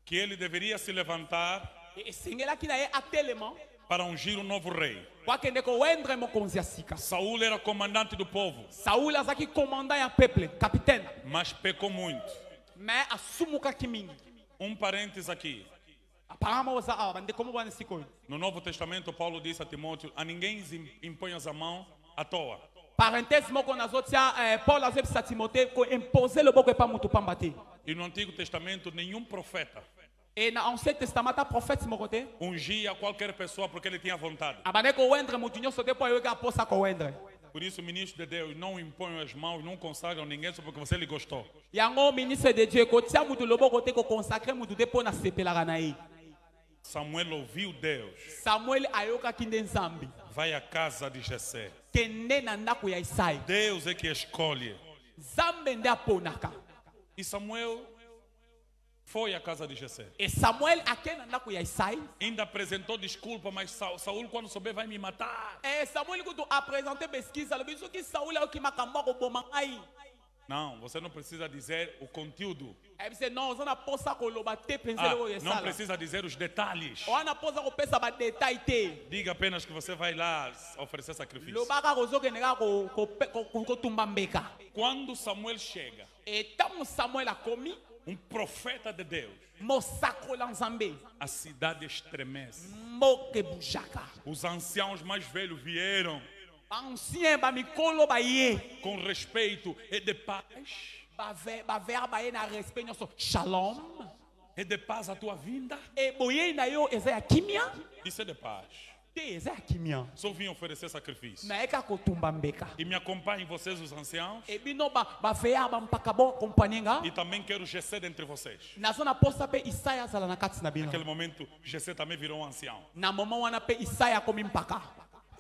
A: que ele deveria se levantar
B: esengelaki na ye atelema
A: para ungir um novo rei.
B: po akende kowendre mokonzi ya sika
A: Saul era comandante do povo,
B: Saul azalaki commandant ya peuple capitaine
A: mas pecou muito.
B: mais asumukaki mingi
A: Um parênteses aqui.
B: apparemment oza awa bandeko mo bwana sikoyo
A: No Novo Testamento, Paulo disse a Timóteo: a ninguém imponhas a mão à toa.
B: parenthèse moko nazotia Paul azobisa Timothée koimpose loboko epa mutu pamba te
A: E no Antigo Testamento, nenhum profeta
B: e na ancien testament ata prophète moko te
A: ungia qualquer pessoa porque ele tinha vontade.
B: abande kowendre mutu nyonso te po ayoki aposa kowendre
A: Por isso, o ministro de Deus não impõe as mãos, não consagram ninguém só porque você lhe gostou.
B: yango ministre de Dieu kotia mutu loboko te kokonsacre mutu te mpo nasepelaka na ye
A: Samuel ouviu Deus.
B: Samuel ayokaki nde Nzambe
A: Vai à casa de Jessé.
B: kende na ndako ya Isai
A: Deus é que escolhe.
B: Nzambe nde aponaka
A: E Samuel foi à casa de Jessé.
B: e Samuel ake na ndako ya Isai
A: Ainda apresentou desculpa, mas Saul, quando souber, vai me matar.
B: Samuel kutu apresente pesquise alobi soki Saul ayoki makambo akoboma ngai
A: Não, você não precisa dizer o conteúdo.
B: ayebise non oza na posa koloba te mpenza
A: Ah,
B: eloko oyo
A: não
B: esala
A: precisa dizer os detalhes.
B: oza na posa kopesa badetail te
A: Diga apenas que você vai lá oferecer sacrifício.
B: loba kaka ozokende kaka kotumba mbeka
A: Quando Samuel chega,
B: ntango Samuel akomi
A: profeta de Deus,
B: mosakola Nzambe
A: a cidade estremece.
B: mboka ebujaka
A: Os anciãos mais velhos vieram
B: baancien bamikolo baye
A: com respeito e de paz.
B: bavere baye na respect nyonso shalom
A: É de paz a tua vinda?
B: e boyei na yo eza ya kimia
A: Isso é de paz.
B: te eza ya kimia
A: Só vim oferecer sacrifício.
B: naye kaka kotumba mbeka
A: E me acompanhem vocês, os anciãos.
B: e bino bavere bampaka boakompagne nga
A: E também quero Jessé dentre vocês.
B: naza na posa mpe Isaya azala na kati na bino
A: Naquele momento, Jessé também virou um ancião.
B: na moma wana mpe Isaya akomi mpaka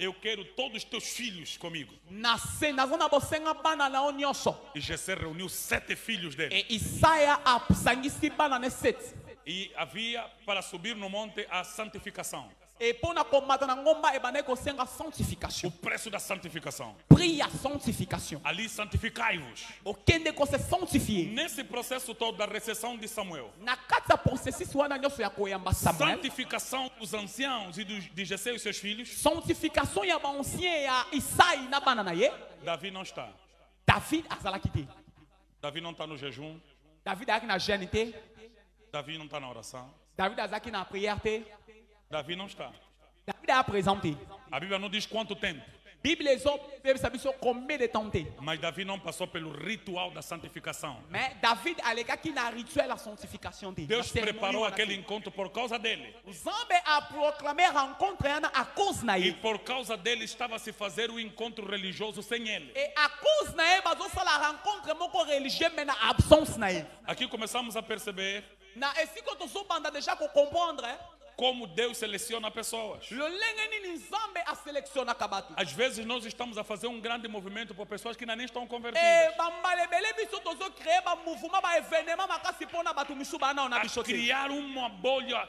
A: Eu quero todos os teus filhos comigo.
B: naza na bosenga bana na yo nyonso
A: E Jessé reuniu 7 filhos dele.
B: e Isaya asangisi bana ne 7
A: E havia para subir no monte a santificação.
B: e mpo na komata na ngomba ebandaki kosenga
A: O
B: sanctification
A: preço da santificação.
B: pri ya sanctification
A: Ali santificai-vos.
B: okende kose sanctifier
A: Nesse processo todo da recessão de Samuel,
B: na kati ya processus wana nyonso ya koyamba Samuel
A: santificação dos anciãos e de Jessé e os seus filhos,
B: sanctification ya baancien ya Isai na bana na ye
A: Davi não está.
B: David azalaki te
A: Davi não está no jejum.
B: David azalaki na jeûne te
A: Davi não está na oração.
B: David azalaki na prière te
A: Davi não está.
B: David aya présent te
A: A Bíblia não diz quanto tempo,
B: bible ezopesa biso combien de temps te
A: mas Davi não passou pelo ritual da santificação.
B: mais David alekaki na rituel ya sanctification te
A: Deus
B: na cérémonie
A: preparou
B: wana te.
A: aquele encontro por causa dele.
B: Nzambe a proclamé rencontre yana a cause na
A: E
B: ye
A: por causa dele estava a se fazer o encontro religioso sem ele.
B: et a cause na ye bazosala rencontre moko religieux mais na absence na ye
A: Aqui começamos a perceber
B: na esiko tozobanda déjà kocomprendre
A: como Deus seleciona pessoas.
B: lolenge nini nzambe aseleksionaka bato.
A: Às vezes nós estamos a fazer um grande movimento por pessoas que ainda nem estão
B: E
A: convertidas.
B: bambala ebele biso tozocree bamouvement baévénement makasi mpona bato misu bana na
A: A
B: biso te.
A: criar uma bolha,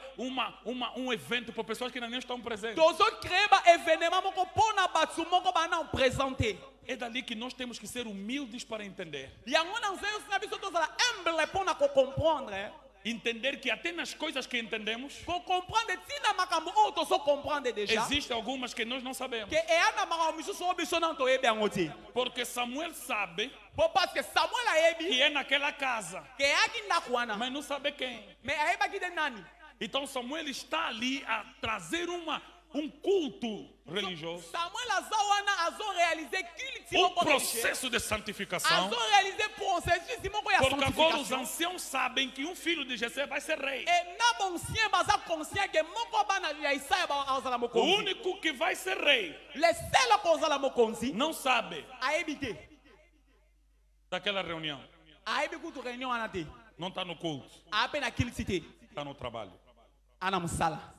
A: um evento por pessoas que ainda nem estão presentes.
B: Tozocree baévénement moko mpona bato moko bana présente.
A: É dali que nós temos que ser humildes para entender.
B: Yango na nzela osi na biso tozala humble mpona kocomprendre.
A: Entender que até nas coisas que entendemos,
B: Kocomprendre tina makambo oyo tozocomprendre déjà.
A: existem algumas que nós não sabemos.
B: Ke eya na makambo misusu oyo biso nano toyebi yango te.
A: Porque Samuel sabe
B: Po parce que Samuel ayebi
A: que é naquela casa,
B: ke eyaki ndako wana.
A: mas não sabe quem.
B: Mais ayebaki te nani.
A: Então Samuel está ali a trazer um culto religioso,
B: Samuel aza wana azorealize culte
A: um
B: moko religieuse.
A: processo de santificação.
B: Azorealize processus moko ya
A: Porque agora os
B: sanctification.
A: anciãos sabem que um filho de Jessé vai ser rei.
B: E na bancien baza conscient ke moko bana ya Isaya azala
A: O
B: mokonzi.
A: único que vai ser rei
B: Le seul kozala mokonzi
A: não sabe
B: ayebi te.
A: daquela reunião.
B: Ayebi kutu réunion wana te.
A: Não está no culto,
B: Ape na culte te.
A: está no trabalho.
B: Ana musala.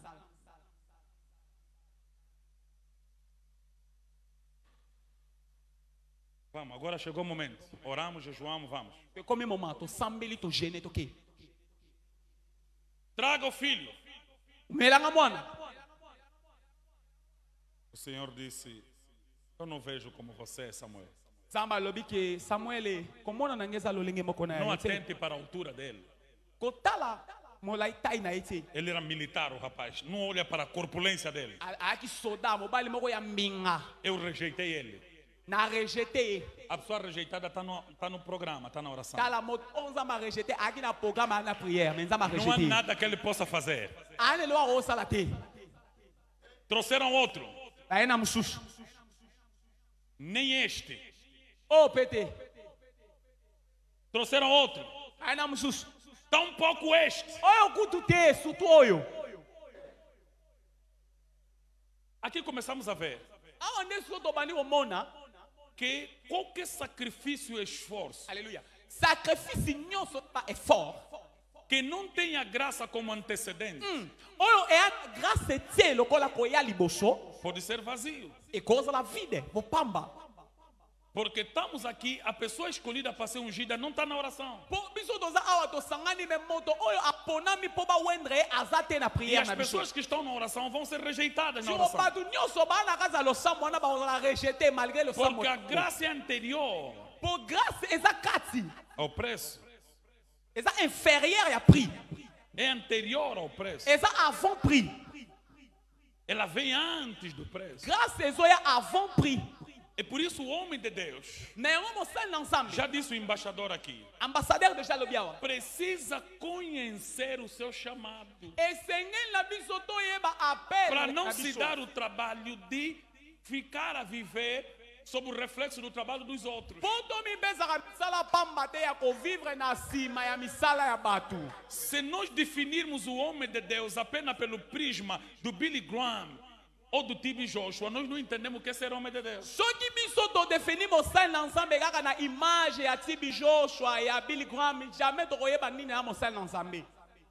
A: Vamos, agora chegou o momento. Oramos, jejuamos, vamos.
B: Pe comme moment to sambeli to gêner to ke.
A: Traga o filho.
B: Melanga mwana.
A: O Senhor disse: eu não vejo como você, Samuel.
B: Zamba lobi ke Samuel komona na ngeza lolenge moko na
A: Não
B: ya te.
A: atente para a altura dele.
B: Kotala molai tai na ete.
A: Ele era militar, o rapaz. Não olha para a corpulência dele.
B: Aki soda mobali moko ya mbinga.
A: Eu rejeitei ele.
B: Na rejeté.
A: A pessoa rejeitada está no programa, está na oração.
B: Tala mot onza ma rejeté aki na programme na prière, mais nzama
A: Não há
B: rejeté.
A: nada que ele possa fazer.
B: Ane lo aro sala te.
A: Trouxeram outro.
B: Aí na mususu.
A: Nem este.
B: Oh PT.
A: Trouxeram outro.
B: Aí na mususu.
A: Tampouco este.
B: Oyo kutu te, sutu oyo.
A: Aqui começamos a ver
B: Aonde soto bani omona.
A: que qualquer sacrifício e esforço
B: Alléluia. Sacrifice nyonso pa effort.
A: que não tenha graça como antecedente
B: Oyo e a grâce te lokola koya liboso.
A: pode ser vazio.
B: E causa la vide, bopamba.
A: Porque estamos aqui, a pessoa escolhida para ser ungida não está na oração.
B: Po biso doza awa to sangani me moto oyo aponami po ba wendre azate na
A: E
B: prière
A: as
B: na biso.
A: pessoas que estão na oração vão ser rejeitadas na
B: Si
A: oração.
B: batu nyonso bana kaza lo sambo na ba la rejeter malgré le sambo.
A: Porque a graça é anterior
B: Por grâce eza kati.
A: ao preço.
B: Eza inférieur ya prix.
A: É anterior ao preço.
B: Eza avant prix.
A: Ela vem antes do preço.
B: Grâce ezoya avant prix.
A: E por isso o homem de Deus,
B: Mais on mo sel ensemble.
A: já disse o embaixador aqui,
B: Ambassadeur de Jalobiawa.
A: precisa conhecer o seu chamado.
B: E sengel na biso to yeba appel.
A: Para
B: na
A: não se
B: biso.
A: dar o trabalho de ficar a viver sob o reflexo do trabalho dos outros.
B: Poto mi bezaka misala pamba te ya ko vivre na sima ya misala ya batu.
A: Se nós definirmos o homem de Deus apenas pelo prisma do Billy Graham ou do T.B. Joshua, nós não entendemos o que é ser homem de Deus.
B: Soki biso to définir mo sel ensemble kaka na image ya T.B. Joshua ya Billy Graham, jamais to koyeba nini na mo sel ensemble.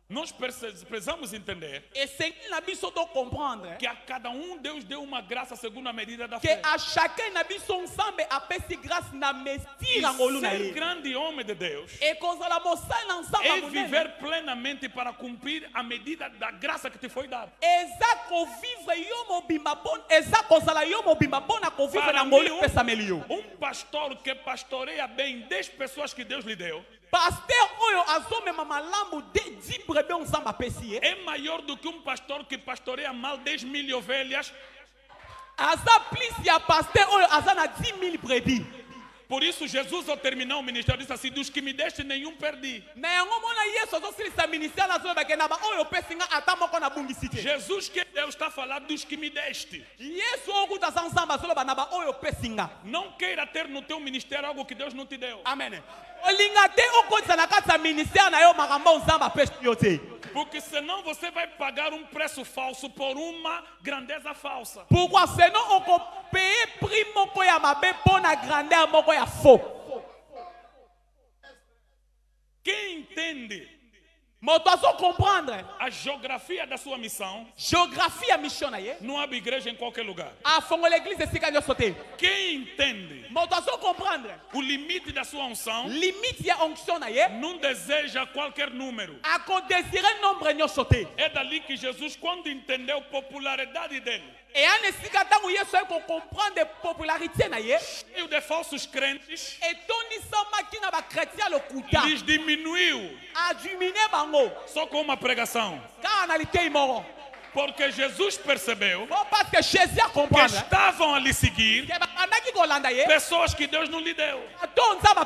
A: Nós precisamos entender
B: E sengel na biso to comprendre
A: que a cada um Deus deu uma graça segundo a medida da
B: que
A: fé.
B: a chacun na biso ensemble apesi grâce na
A: E
B: mesira ngolu na
A: ser
B: ye.
A: grande homem de Deus
B: E kozala mo sel ensemble
A: é
B: monene.
A: viver plenamente para cumprir a medida da graça que te foi dada.
B: Eza ko vivre yo mobimba bon, eza kozala yo mobimba bona ko vivre
A: Para
B: na
A: mim,
B: ngolu pesameli yo.
A: pastor que pastoreia bem 10 pessoas que Deus lhe deu
B: Pasteur oyo azomema malamu de 10 brebis ensemble apesi ye.
A: é maior do que pastor que pastoreia mal 10.000 ovelhas.
B: Aza plus ya pasteur oyo aza na 10 000 brebis.
A: Por isso Jesus ao terminar o ministério disse assim: dos que me deste nenhum perdi.
B: Mais yango mona yesu azosilisa ministère azobake na ba oyo opesi nga ata moko na bungisi te.
A: Jesus que Deus está falando dos que me deste.
B: Yesu oyo kuta aza nzambe azoloba na ba oyo opesi nga.
A: Não queira ter no teu ministério algo que Deus não te deu.
B: Amen. Olinga te okotisa na kati ya ministère na yo makambo nzambe apesi yo te.
A: Porque senão você vai pagar um preço falso por uma grandeza falsa.
B: Pourquoi sinon on peut payer prix moko ya mabe pona grandeur moko ya faux.
A: Quem entende
B: moto azo comprendre
A: a geografia da sua missão,
B: géographie ya mission na ye
A: não abre igreja em qualquer lugar.
B: afongola l'église esika nyonso te.
A: Quem entende
B: Moto azo comprendre
A: o limite da sua unção,
B: limite ya onction na ye
A: não deseja qualquer número.
B: akodésire nombre nyonso te.
A: É dali que Jesus, quando entendeu a popularidade dele,
B: E ana esika ntango yesu aye kocomprendre popularité na ye
A: cheio de falsos crentes,
B: etondisamaki na bakretien lokuta
A: lhes diminuiu
B: adimine bango
A: só com uma pregação.
B: kaka na litei moko.
A: Porque Jesus percebeu
B: Po parce que jésus
A: que
B: acomprendre
A: estavam a lhe seguir
B: ke babandaki kolanda ye
A: pessoas que Deus não lhe deu.
B: bato nzambe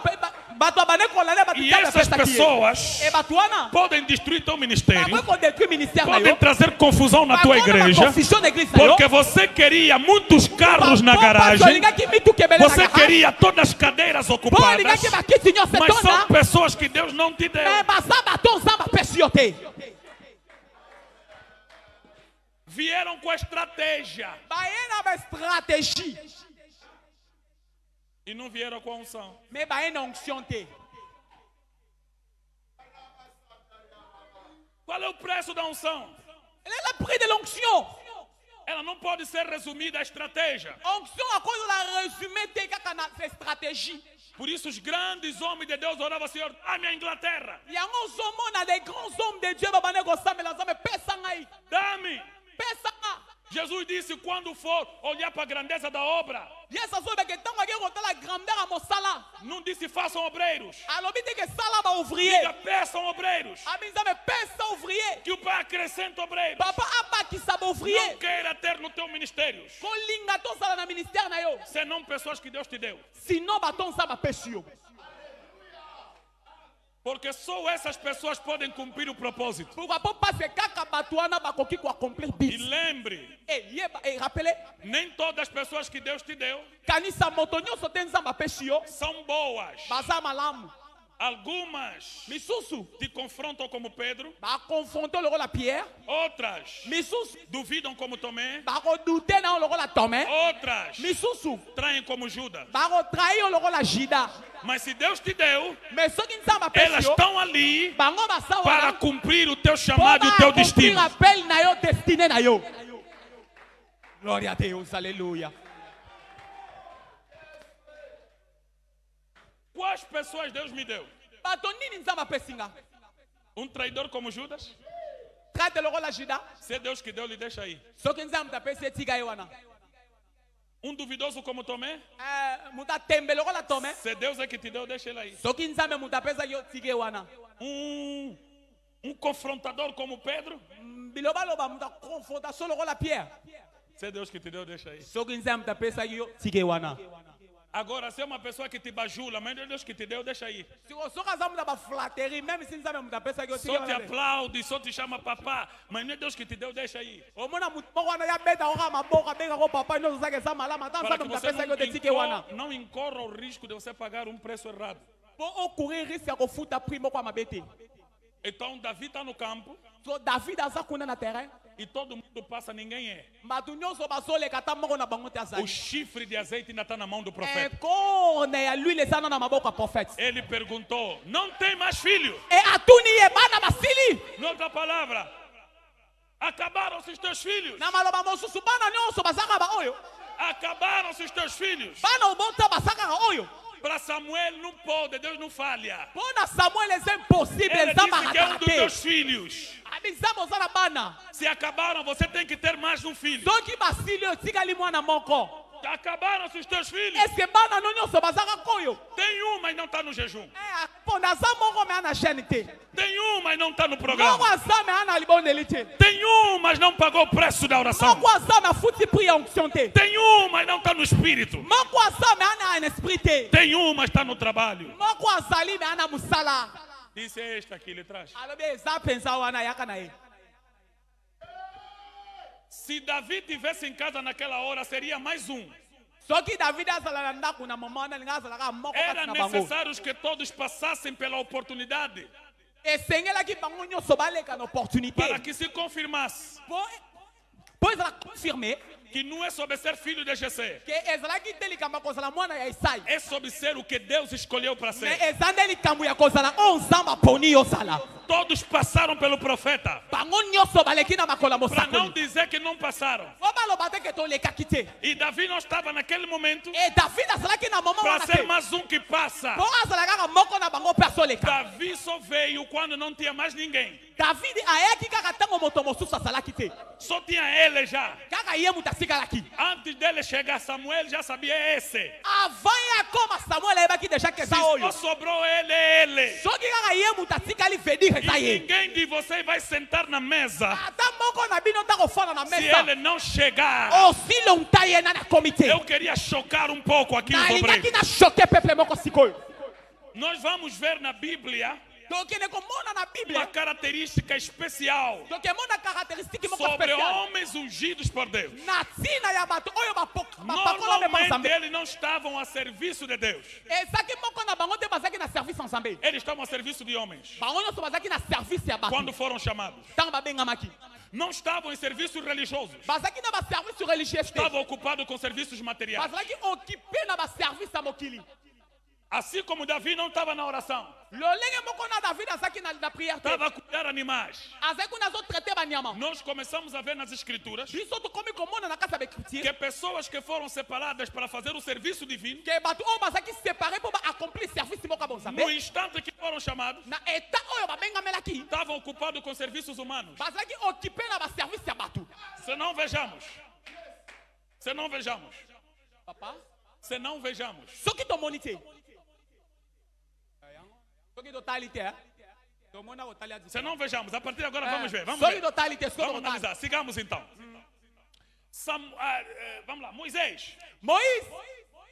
B: bato abande kolanda bato
A: E
B: nzambe
A: essas
B: apesaki ye.
A: pessoas
B: E bato wana
A: podem destruir teu ministério,
B: bakoki kodétruire ministère na
A: podem
B: yo
A: trazer confusão na tua
B: bakona
A: igreja,
B: baconfusion na église na yo
A: porque você queria muitos carros na
B: Po
A: garagem,
B: olingaki mituka ebele na
A: você
B: garage
A: queria todas as cadeiras
B: po
A: ocupadas,
B: olingaki bakiti nyonso
A: mas são
B: etonda
A: pessoas que Deus não te deu.
B: me baza bato nzambe apesi yo te.
A: Vieram com a estratégia
B: baye na bastratégie
A: e não vieram com a unção.
B: me baye na onction te.
A: Qual é o preço da unção?
B: Elle est le prix de l'onction.
A: Ela não pode ser resumida à estratégia.
B: Onction à cause de la résumé te kaka na stratégie.
A: Por isso os grandes homens de Deus oravam, Senhor, dá-me a Inglaterra,
B: yango ozomona des grands hommes de Dieu babane kosambela nzambe pesa ngai
A: dá-me.
B: pesa nga.
A: Jesus disse, quando for olhar para a grandeza da obra,
B: yesu azobeke ntango ake kotala grandeur ya mosala
A: não disse façam obreiros,
B: alobi te ke sala
A: diga
B: baouvrier
A: peçam obreiros,
B: abi nzambe pesa ouvrier
A: que o Pai acrescenta obreiros.
B: papa abakisa
A: Não
B: baouvrier
A: queira ter no teu ministério
B: kolinga tozala na ministère na yo
A: senão pessoas que Deus te deu.
B: sinon bato nzambe apesi yo.
A: Porque só essas pessoas podem cumprir o propósito.
B: pourquoi po parce que kaka bato wana bakoki koaccomplir
A: E
B: bis
A: lembre,
B: rappele
A: nem todas as pessoas que Deus te deu
B: kanisa moto nyonso te nzambe apesi yo
A: são boas.
B: baza malamu.
A: Algumas
B: misusu
A: te confrontam como Pedro,
B: bakonfronte lokola pierre
A: outras
B: misusu
A: duvidam como Tomé,
B: bakodute na yo lokola tome
A: outras
B: misusu
A: traem como Judas.
B: bakotrahi yo lokola jida.
A: Mas se Deus te deu,
B: mais soki nzambe
A: elas
B: apesi yo
A: estão ali
B: bango
A: para
B: basawana
A: cumprir o teu
B: po
A: chamado e o teu destino.
B: baakomplir appel na yo destiné na yo. Glória a Deus, aleluia.
A: Quais pessoas Deus me deu?
B: bato nini nzambe apesi nga
A: Traidor como Judas?
B: trate lokola jida
A: Se é Deus que deu, lhe deixa aí.
B: soki nzambe tapesi etika ye wana
A: Duvidoso como Tomé?
B: moto atembe lokola tome
A: Se Deus é que te deu, deixa ele aí.
B: soki nzambe moto apesaki yo tika ye wana
A: Confrontador como Pedro?
B: bilobaloba moto akonfrontation lokola pierre
A: Se é Deus que te deu, deixa aí.
B: soki nzambe tapesaki yo tika ye wana.
A: Agora, se é uma pessoa que te bajula, mas é Deus que te deu, deixa aí.
B: soki aza moto baflatterie même si nzambe moto apesaki yo tika ye
A: Só te
B: wana te.
A: aplaude, só te chama papá, mas não é Deus que te deu, deixa aí.
B: omona moto moko wana yabeta koka maboko abengako papa nyonso ozaki eza malamu ata
A: Para
B: nzambe
A: que
B: moto
A: você
B: apesaki yo te tika ye wana
A: não incorra o risco de você pagar preço errado.
B: po ocourir risque ya kofuta prix moko ya mabe te.
A: Então, Davi está no campo
B: so david aza kuna na terrain
A: e todo mundo passa, ninguém é.
B: bato nyonso bazoleka ata moko na bango te
A: O
B: azali
A: chifre de azeite ainda está na mão do profeta.
B: corne ya l'huile eza na maboko ya prophète
A: Ele perguntou, não tem mais filho?
B: e atuni ye bana basili
A: Noutra palavra, acabaram-se os teus filhos.
B: na maloba mosusu bana nyonso bazaka ba oyo
A: Acabaram-se os teus filhos.
B: bana obota bazakaka oyo
A: Para Samuel não pode, Deus não falha.
B: mpo na samuel eza impossible
A: Ele
B: nzambe
A: disse que é
B: akataka
A: dos
B: te
A: teus filhos.
B: abi nzambe oza na bana
A: Se acabaram, você tem que ter mais de um filho.
B: soki basili otikali mwana moko
A: Acabaram-se os teus filhos.
B: eske bana no nyonso bazakaka oyo
A: Tem mas não está no jejum.
B: mpo naza moko me ana chaîne te
A: Tem mas não está no
B: moko
A: programa.
B: aza me ana libondeli te
A: Tem mas não pagou o preço da oração.
B: moko aza me afuti prix ya onction te
A: Tem mas não está no espírito.
B: moko aza me ana na esprit te
A: Tem mas está no trabalho.
B: moko azali me ana mosala
A: Disse esta aqui, ele traz.
B: alobi eza mpenza wana yaka na ye.
A: Se Davi tivesse em casa naquela hora, seria mais um.
B: soki david azala na ndako na mama wana alingi azalaka moko
A: Era
B: kati na bango
A: necessário que todos passassem pela oportunidade
B: esengelaki bango nyonso baleka na opportunité
A: para que se confirmasse
B: po ezala confirme
A: que não é sobre ser filho de Jessé,
B: ke ezalaki te likambo ya kozala mwana ya esai
A: é sobre ser o que Deus escolheu para
B: me
A: ser.
B: eza nde likambo ya kozala oyo nzambe aponi yozala.
A: Todos passaram pelo profeta.
B: bango nyonso baleki na makolo ya
A: Para não
B: mosakoli
A: dizer que não passaram.
B: po baloba te ke tolekaki te.
A: E Davi não estava naquele momento
B: E David azalaki na moma
A: para
B: wana
A: ser
B: te
A: mais um que passa.
B: po azala kaka moko na bango mpe azoleka.
A: Davi só veio quando não tinha mais ninguém.
B: David ayaki kaka ntango moto mosusu azalaki te
A: Só tinha ele já.
B: kaka ye moto asikalaki.
A: Antes dele chegar, Samuel já sabia esse.
B: Avant ye akoma Samuel ayebaki deja ke eza
A: Se só
B: oyo
A: sobrou ele.
B: soki kaka ye moto atikali vedire eza
A: E
B: ye.
A: ninguém de vocês vai sentar na mesa
B: Ata moko na bino ntango fana na
A: se
B: mesa
A: ele não chegar.
B: osilo nta ye nani akomi te.
A: Eu queria chocar um pouco aqui os
B: nalingaki
A: obreiros.
B: na choke peple moko sikoyo.
A: Nós vamos ver na Bíblia
B: tokende komona na
A: uma
B: Biblia
A: característica especial
B: tokemona caractéristique moko
A: sobre
B: spécial
A: homens ungidos por Deus.
B: na ntina ya bato oyo bapakola mpe
A: Normalmente
B: banzambe
A: eles não estavam a serviço de Deus.
B: ezaki moko na bango te bazalaki na service ya nzambe
A: Eles estavam a serviço de homens.
B: bango nyonso bazalaki na service ya bato
A: Quando foram chamados.
B: ntango babengamaki
A: Não estavam em serviços religiosos.
B: bazalaki na baservice religieux te
A: Estavam ocupados com serviços materiais.
B: bazalaki okipe na baservice ya mokili
A: Assim como Davi não estava na oração.
B: lolenge moko na david azalaki na prière te
A: Estava a cuidar animais.
B: azalaki kuna azotraite banyama
A: Nós começamos a ver nas escrituras
B: biso tokomi komona na kati ya baécriture
A: que pessoas que foram separadas para fazer o serviço divino,
B: ke bato oyo bazalaki séparé mpo baaccomplir service moko ya
A: no
B: bonzambe
A: instante que foram chamados,
B: na eta oyo babengamelaki
A: estavam ocupados com serviços humanos.
B: bazalaki okipe na baservice ya bato
A: Se não vejamos, se não vejamos,
B: papa
A: se não vejamos,
B: soki tomoni te soki totali te tomona kotali ya
A: se não vejamos, a partir de agora vamos ver, vamos
B: soki
A: ver.
B: totali te soki
A: Vamos
B: totali
A: analisar, sigamos então. Vamos lá, Moisés
B: moïse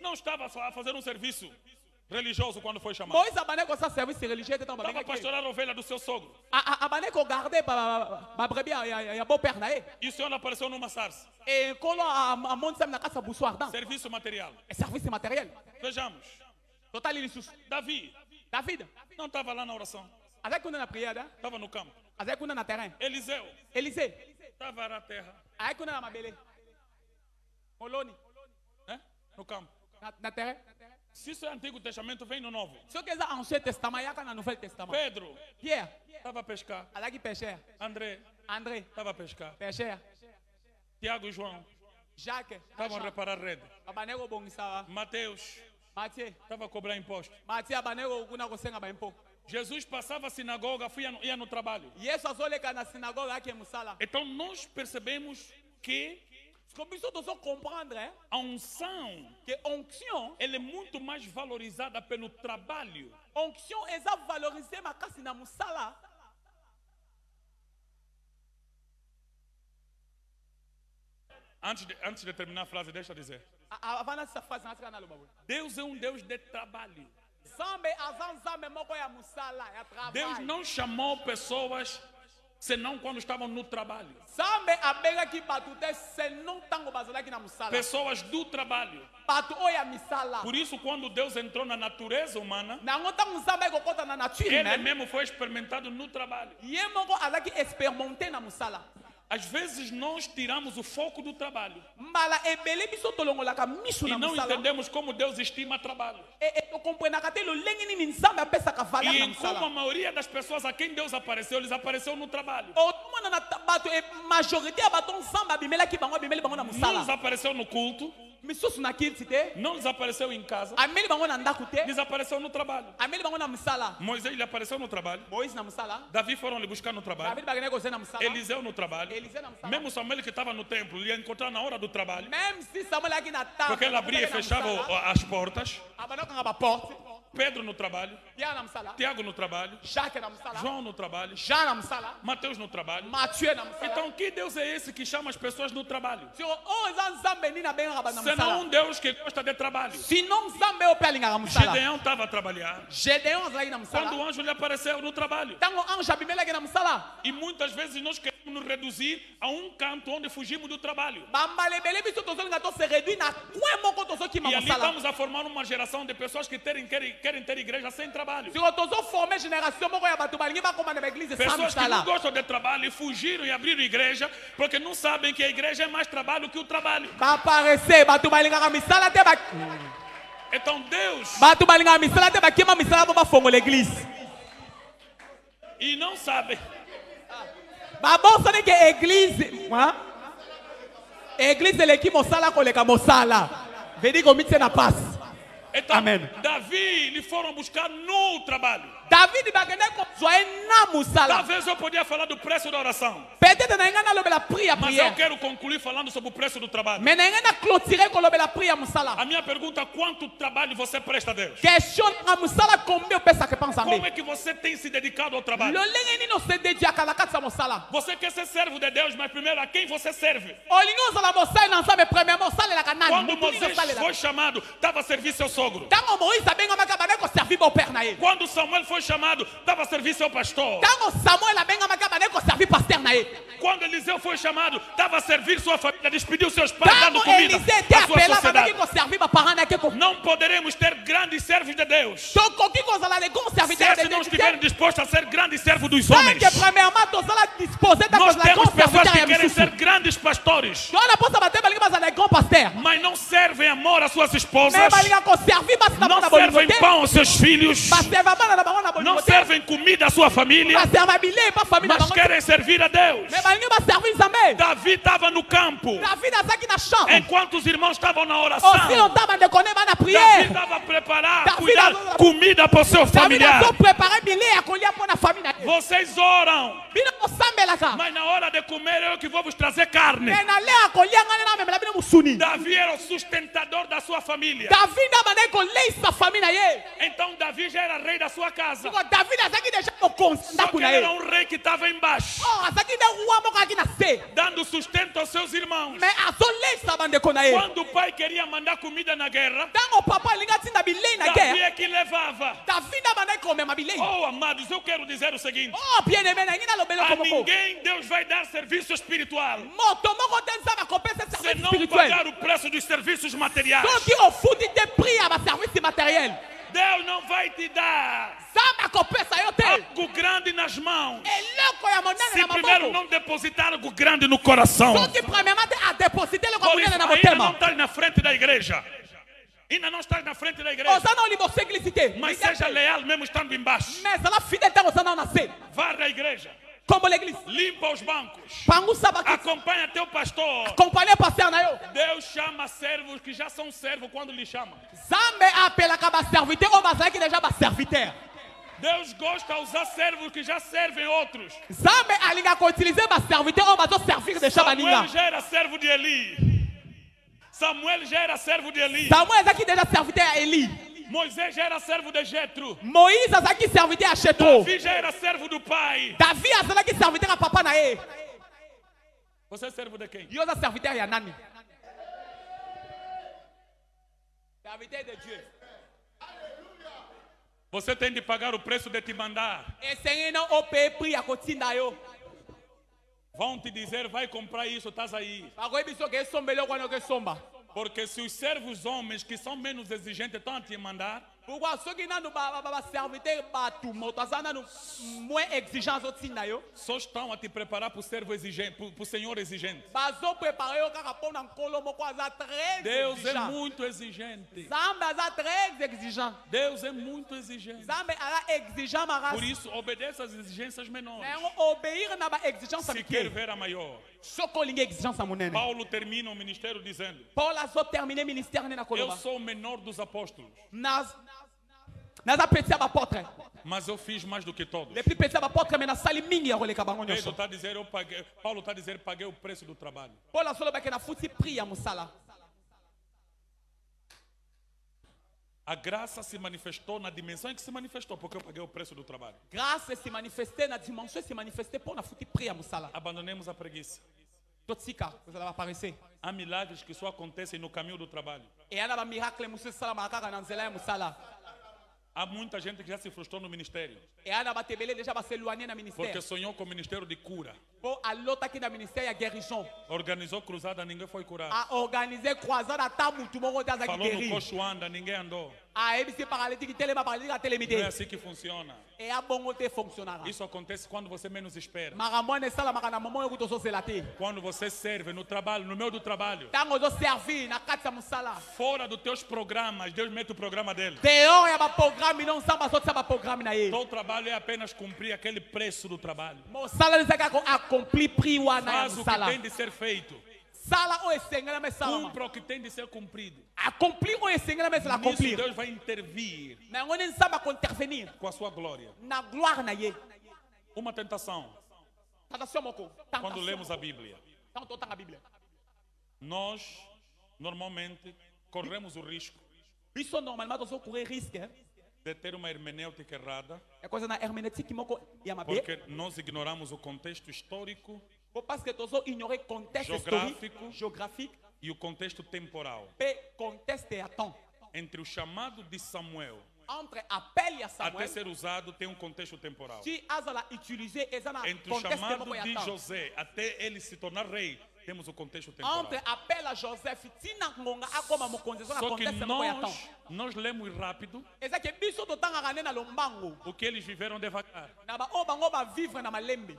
A: não estava só a fazer um serviço religioso quando foi chamado.
B: moïse abandaki kosala service religieux te ntango
A: Estava a
B: babengaki
A: pastorar a ovelha do seu sogro.
B: abandaki kogarde babrebi ya beau-père na ye
A: E o Senhor apareceu numa sarça.
B: ekolo amonisami na kati ya busu ardent
A: Serviço material.
B: service matériel
A: Vejamos.
B: totali lisusu
A: Davi
B: david
A: não estava lá na oração.
B: azalaki kuna na prière
A: Estava no campo.
B: azalaki kuna na terrain
A: Eliseu
B: élysée
A: estava na terra.
B: azalaki kuna na mabele moloni
A: Né? No campo.
B: na terrain
A: Se isso é Antigo Testamento, vem no Novo.
B: soki eza ancien testament yaka na nouvel testament
A: Pedro
B: pierre
A: estava a pescar.
B: azalaki pécheur
A: André
B: andré
A: estava a pescar.
B: pécheur
A: Tiago e João
B: jacques
A: estavam a reparar rede.
B: abandaki kobongisa
A: Mateus
B: matie
A: estava a cobrar imposto.
B: matie abandaki kuna kosenga baimpo
A: Jesus passava a sinagoga, ia no trabalho.
B: yesu azoleka na sinagoge ake mosala
A: Então nós percebemos que
B: siko biso tozocomprendre
A: a unção
B: ke onction
A: ela é muito mais valorizada pelo trabalho
B: onction eza valorize makasi na mosala
A: Antes de terminar a frase, deixa eu dizer.
B: avant nasi phrase natika naloba boye
A: Deus é um Deus de trabalho.
B: nzambe aza nzambe moko ya mosala ya
A: Deus
B: travail
A: não chamou pessoas senão quando estavam no trabalho.
B: nzambe abengaki bato te seno ntango bazalaki na mosala
A: Pessoas do trabalho.
B: bato oyo ya misala
A: Por isso, quando Deus entrou na natureza humana,
B: nango ntango nzambe ekokɔta na nature
A: Ele
B: humaine
A: mesmo foi experimentado no trabalho.
B: ye moko azalaki expérimenté na mosala
A: Às vezes nós tiramos o foco do trabalho
B: mbala ebele biso tolongolaka misu
A: e
B: na
A: não
B: mosala
A: entendemos como Deus estima trabalho.
B: tokomprenaka te lolenge nini nzambe apesaka valeur
A: E
B: na
A: em como a
B: mosala
A: maioria das pessoas a quem Deus apareceu, eles apareceu no trabalho.
B: otomona na bato majorité ya bato nzambe abimelaki bango abimeli bango na
A: Não lhes
B: mosala
A: apareceu no culto,
B: misusu na kilti te
A: não lhes apareceu em casa,
B: ameli bango na ndako te
A: lhes apareceu no trabalho.
B: ameli bango na mosala
A: Moisés lhe apareceu no trabalho,
B: moïse na mosala
A: Davi foram lhe buscar no trabalho,
B: david bakendeki kozela na mosala
A: Eliseu no trabalho,
B: Eliseu na mosala
A: mesmo Samuel que estava no templo, lhe ia encontrar na hora do trabalho,
B: même si samuel ayaki na table
A: porque ele abria e fechava as portas.
B: abanda okanga baporte
A: Pedro no trabalho,
B: pierre na mosala
A: Tiago no trabalho,
B: jacques na mosala
A: João no trabalho,
B: jean na mosala
A: Mateus no trabalho.
B: mathieu na mosala
A: Então, que Deus é esse que chama as pessoas no trabalho?
B: siko oyo eza nzambe nini abengaka bato na
A: Senão
B: mosala
A: um Deus que gosta de trabalho.
B: sinon nzambe oyo mpe alingaka mosala
A: Gedeão estava a trabalhar.
B: gedeon azalaki na
A: Quando
B: mosala
A: o anjo lhe apareceu no trabalho.
B: ntango ange abimelaki na mosala
A: E muitas vezes nós queremos nos reduzir a um canto onde fugimos do trabalho.
B: bambala ebele biso tozolinga tose réduit na coin moko tozokima
A: E ali
B: mosala
A: vamos a formar uma geração de pessoas que querem ter igreja sem trabalho.
B: siko tozoforme génération moko ya bato balingi bakoma na baeglise sans
A: Pessoas que não
B: mosala
A: gostam de trabalho e fugiram e abriram igreja porque não sabem que a igreja é mais trabalho que o trabalho.
B: baparese bato balingaka misala te
A: Então Deus,
B: bato balingaka misala te bakima misala mpo bafongola église
A: E não sabem.
B: Babosa ne que église. Hein? Église é que mosala koleka mosala. Vedi como c'est na paz.
A: Então,
B: Amém.
A: Davi lhe foram buscar no trabalho.
B: David bagene ko zoe na musala.
A: Talvez eu podia falar do preço da oração.
B: Peut-être na ngana lobela prière
A: Mas eu
B: prière.
A: quero concluir falando sobre o preço do trabalho.
B: Mais na ngana clôturer ko lobela prière musala.
A: A minha pergunta é quanto trabalho você presta a Deus?
B: Question na musala combien pesa que pensa
A: Como
B: me.
A: é que você tem se dedicado ao trabalho?
B: Lolenge ni no se dédié kala katsa musala.
A: Você quer ser servo de Deus, mas primeiro a quem você serve?
B: Olingo zala musala na sabe premièrement sala la kanani.
A: Quando Moisés foi chamado, estava a servir seu sogro.
B: Tango Moïse abenga makabane ko servir mon père na ye.
A: Quando Samuel foi chamado, estava a servir seu pastor.
B: Tango Samuel abenga makabane ko servir pasteur na ye.
A: Quando Eliseu foi chamado, estava a servir sua família, despediu seus pais, dando
B: Tango
A: comida
B: Élisée était
A: à sua
B: appelé
A: sociedade.
B: avec ko servir ba parents na ke ko.
A: Não poderemos ter grandes servos de Deus
B: Donc qui ko zala les grands
A: se
B: serviteurs
A: esses não
B: de
A: estiverem dispostos a ser grandes servos dos
B: Tant
A: homens.
B: que premièrement to zala disposé ta
A: Nós
B: la
A: temos
B: grand
A: pessoas
B: serviteur
A: que
B: ya
A: querem
B: misusu.
A: ser grandes pastores,
B: Donc la posa bater balinga bazala les grands pasteurs.
A: mas não servem amor às suas esposas,
B: Mais balinga ko servir basi na
A: não
B: bana
A: servem
B: bolimote.
A: pão aos seus filhos,
B: Pasteur bana na bana
A: não
B: bolimote.
A: servem comida à sua família,
B: Pasteur va bilé pas famille na
A: mas
B: bango.
A: querem servir a Deus.
B: Mais balinga ba servir Zambé.
A: Davi estava no campo,
B: David azaki na champ.
A: enquanto os irmãos estavam na oração.
B: Aussi longtemps ba de connaître ba na
A: Davi
B: prière.
A: estava a preparar,
B: Davi
A: cuidar
B: estava-
A: comida para o seu
B: David
A: familiar.
B: a préparer bilé a colher pour na famille na.
A: Vocês oram,
B: Bina ko sambela ka.
A: mas na hora de comer eu que vou vos trazer carne.
B: Mais na le a colher ngana na memela bina musuni.
A: Davi era o sustentador da sua família.
B: David na bana ko lei sa famille na ye.
A: Então Davi já era rei da sua casa.
B: Porque David azaki déjà ko konsta
A: Só que
B: kuna
A: ele
B: ye.
A: era um rei que estava embaixo,
B: Oh, azaki de roi moko aki na se.
A: dando sustento aos seus irmãos.
B: Mais azo lei sa bande kona ye.
A: Quando o pai queria mandar comida na guerra,
B: Tango papa linga tinda bilei na
A: Davi
B: guerre.
A: é que levava.
B: David na bana ko mema bilei.
A: Oh, amados, eu quero dizer o seguinte:
B: Oh, bien aimé na ngina lobelo
A: a
B: como ko.
A: ninguém Deus vai dar serviço espiritual
B: Moto moko tenza ba compensa
A: se
B: service
A: não
B: spirituel.
A: pagar o preço dos serviços materiais.
B: Donc qui au foot de prix à ma service matériel.
A: Deus não vai te dar
B: Zamba compensa yo te.
A: algo grande nas mãos
B: Eloko ya monene
A: se
B: na
A: primeiro
B: maboko.
A: não depositar algo grande no coração.
B: Donc premièrement a dépositer le
A: Por
B: monene
A: isso,
B: na
A: ainda não
B: motema.
A: estás na frente da igreja. Ainda não estás na frente da igreja.
B: Osana oli bo sécurité.
A: Mas seja leal mesmo estando embaixo.
B: Mais la fidélité osana na se.
A: Varra a igreja.
B: Comme l'église.
A: Limpa os bancos.
B: Pangu sabaki.
A: Acompanha teu pastor.
B: Acompanher pasteur na yo.
A: Deus chama servos que já são servos quando lhe chama.
B: Zambe appela ka ba serviteur o bazaki qui déjà ba serviteur.
A: Deus gosta de usar servos que já servem outros.
B: Zambe alinga ko utiliser ba serviteur o bazo servir déjà
A: Samuel
B: baninga.
A: já era servo de Eli. Samuel já era servo de Eli.
B: Samuel azaki déjà serviteur a Eli.
A: Moisés já era servo de Jetro.
B: Moïse azaki serviteur a Chetro.
A: Davi já era servo do pai.
B: David azalaki serviteur a papa na ye.
A: Você é servo de quem?
B: Yo za serviteur ya nani? Serviteur de Dieu.
A: Você tem de pagar o preço de te mandar.
B: Essaye não o paye prix a kotinda yo.
A: Vão te dizer, vai comprar isso, estás aí.
B: Bagoyi biso ke sombele ko no ke somba.
A: Porque se os servos homens que são menos exigentes estão a te mandar,
B: Pourquoi ceux qui n'ont pas serviteur batou moto azana no moins exigence otinda yo.
A: só estão a te preparar para o servo exigente, para o Senhor exigente.
B: Bazo préparer yo kaka pona nkolo moko aza très
A: Deus é
B: exigeant.
A: muito exigente.
B: Zambe aza très exigeant.
A: Deus é muito exigente.
B: Zambe aza exigeant mara.
A: Por isso, obedeça às exigências menores.
B: Obéir na ba exigence
A: Se quer
B: mike.
A: ver a maior.
B: Soko linga exigence monene.
A: Paulo termina o ministério dizendo:
B: Paul a só terminé ministère na
A: eu
B: koloba.
A: sou o menor dos apóstolos,
B: Naza petit apôtre.
A: mas eu fiz mais do que todos.
B: Les plus petits apôtres mais na sali mingi ya koleka bango
A: Pedro
B: nyonso.
A: está a dizer, Paulo está a dizer, paguei o preço do trabalho.
B: Paul a solo ba ke na futi prix ya musala.
A: A graça se manifestou na dimensão em que se manifestou, porque eu paguei o preço do trabalho.
B: Grâce se manifester na dimension se manifester pour na futi prix ya musala.
A: Abandonemos a preguiça.
B: Totsika, vous allez apparaître.
A: Há milagres que só acontecem no caminho do trabalho.
B: Et ana ba miracle musu sala makaka na nzela ya musala.
A: Há muita gente que já se frustrou no ministério,
B: Et ana ba tebele déjà ba s'éloigner na
A: porque
B: ministère.
A: sonhou com o ministério de cura.
B: Pour alota ki na ministère ya guérison.
A: Organizou cruzada, ninguém foi curado.
B: A organiser croisade ata mutu moko daza ki
A: Falou no
B: guérir.
A: Cochoanda, ninguém andou.
B: A MC paralytique, telema paralytique, a
A: Não é
B: telemité.
A: assim que funciona.
B: Et a bon côté fonctionnera.
A: Isso acontece quando você menos espera.
B: Maramone sala makana maman yokuto so selate.
A: Quando você serve no trabalho, no meio do trabalho.
B: Tango zo servir na kati ya musala.
A: Fora dos teus programas, Deus mete o programa dele.
B: Dehors ya ba programme non samba so samba programme na ye.
A: Teu trabalho é apenas cumprir aquele preço do trabalho.
B: Musala nzaka ko accompli prix wana ya
A: Faz o que
B: musala.
A: tem de ser feito.
B: Sala o esengela me sala.
A: Cumpra o que tem de ser cumprido.
B: Accomplir o esengela me sala
A: Nisso
B: accomplir.
A: Deus vai intervir
B: Na ngone samba ko intervenir.
A: com a sua glória.
B: Na gloire na ye.
A: Uma tentação,
B: Tentation moko.
A: quando lemos a Bíblia.
B: Tanto tanga Bíblia.
A: Nós, normalmente, corremos o risco
B: Biso normalement to so courir risque. Hein?
A: de ter uma hermenêutica errada,
B: É coisa na herméneutique moko ya mabe.
A: porque nós ignoramos o contexto histórico
B: Parce que to so ignorer contexte
A: Géographique.
B: historique, géographique,
A: e o contexto temporal.
B: pe contexte à temps.
A: Entre o chamado de Samuel
B: Entre appel ya
A: até
B: Samuel,
A: ser usado, tem um contexto temporal.
B: si azala utiliser ezana
A: Entre o
B: contexte
A: chamado
B: moko ya
A: de
B: temps.
A: José até ele se tornar rei, temos o contexto temporal.
B: Entre appel à Joseph, tina ngonga akoma mokonzi ezana
A: Só que
B: contexte moko ya temps.
A: nós lemos rápido
B: Eza ke biso to tanga na lombango.
A: o que eles viveram devagar.
B: Na ba o bango ba vivre na malembe.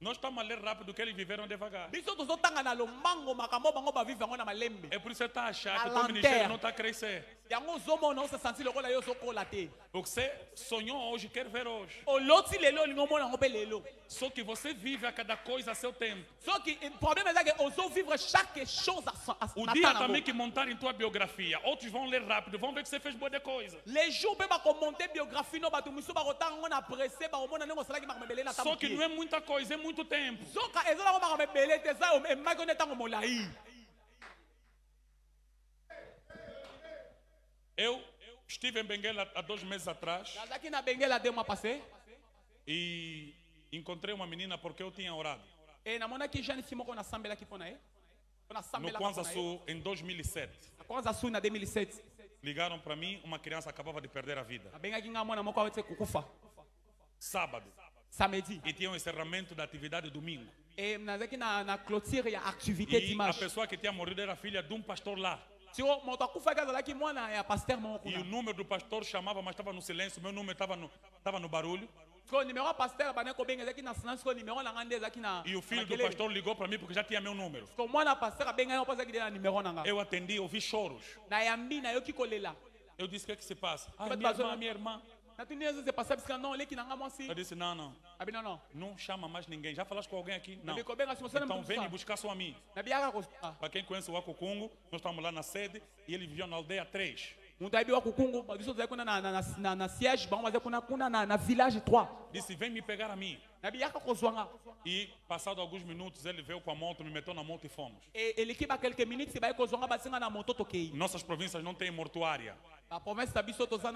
A: Nós estamos a ler rápido o que eles viveram devagar.
B: Biso to so tanga na lombango makambo bango ba vivre ngo na malembe.
A: É por isso que você está a achar que
B: A
A: o teu ministério
B: lanterna.
A: não está a crescer.
B: Yango zomo no se sentir lokola yo so kola te.
A: O que você sonhou hoje, quer ver hoje.
B: O loti lelo lingo mona ngo pe lelo.
A: Só que você vive a cada coisa a seu tempo.
B: Só que o problème é que oso vivre chaque chose à
A: O
B: na
A: dia
B: tana
A: também
B: mo.
A: que montarem tua biografia, outros vão ler rápido, vão ver que você fez boa de coisa.
B: Les jours pe ba commenter biographie no ba tumiso ba kotanga ngo na pressé ba omona nengo sala ki ba mebele na tamu.
A: Só que não é muita coisa, é muito tempo.
B: Zoka ezala ngo ba mebele te sa o ma ko netango molai.
A: Eu estive em Benguela há 2 meses atrás
B: Nazaki na Benguela de mois passé
A: e encontrei uma menina porque eu tinha orado.
B: et na mona ki jeune fille moko na sambela ki pona e. Pona
A: No
B: sambela
A: Kwanza
B: pona e.
A: Sul, em 2007.
B: A Kwanza Sul na 2007.
A: Ligaram para mim, uma criança acabava de perder a vida.
B: Abengaki nga mona moko awetse kukufa.
A: Sábado.
B: Samedi.
A: E tinha um encerramento da atividade domingo.
B: Et nazaki na clôture ya activité
A: E a
B: dimanche.
A: pessoa que tinha morrido era filha de um pastor lá.
B: Tio moto akufa kazalaki mwana ya pasteur moko
A: E o
B: kuna.
A: número do pastor chamava, mas estava no silêncio. Meu número estava no barulho.
B: Ko numéro ya pasteur bana ko benga zaki na silence ko numéro na ngande zaki na.
A: E o filho do pastor ligou para mim porque já tinha meu número.
B: Ko mwana pasteur abenga yo pasa ki na numéro na nga.
A: Eu atendi, ouvi choros.
B: Na yambi na yo ki kolela.
A: Eu disse, o que é que se passa? Ah,
B: Mas
A: minha
B: passou
A: irmã,
B: na-
A: minha irmã.
B: Na tu neza se passar parce que non leki na nga mwasi.
A: Eu disse, não, não.
B: Abi non.
A: Não chama mais ninguém. Já falaste com alguém aqui? Não.
B: Abi ko benga si mosana
A: Então vem me buscar só a mim.
B: Na biaka ko.
A: Para quem conhece o Acucungo, nós estamos lá na sede e ele vivia na aldeia 3.
B: Mundo aí biwa kukungu, biso zai kuna na siège bango bazai kuna na village 3.
A: Disse, vem me pegar a mim.
B: Na biaka ko zwanga.
A: E, passado alguns minutos, ele veio com a moto, me meteu na moto e fomos.
B: Et l'équipe a quelques minutes, vai ko zwanga basinga na moto tokei.
A: Nossas províncias não têm mortuária.
B: La promesse da biso toza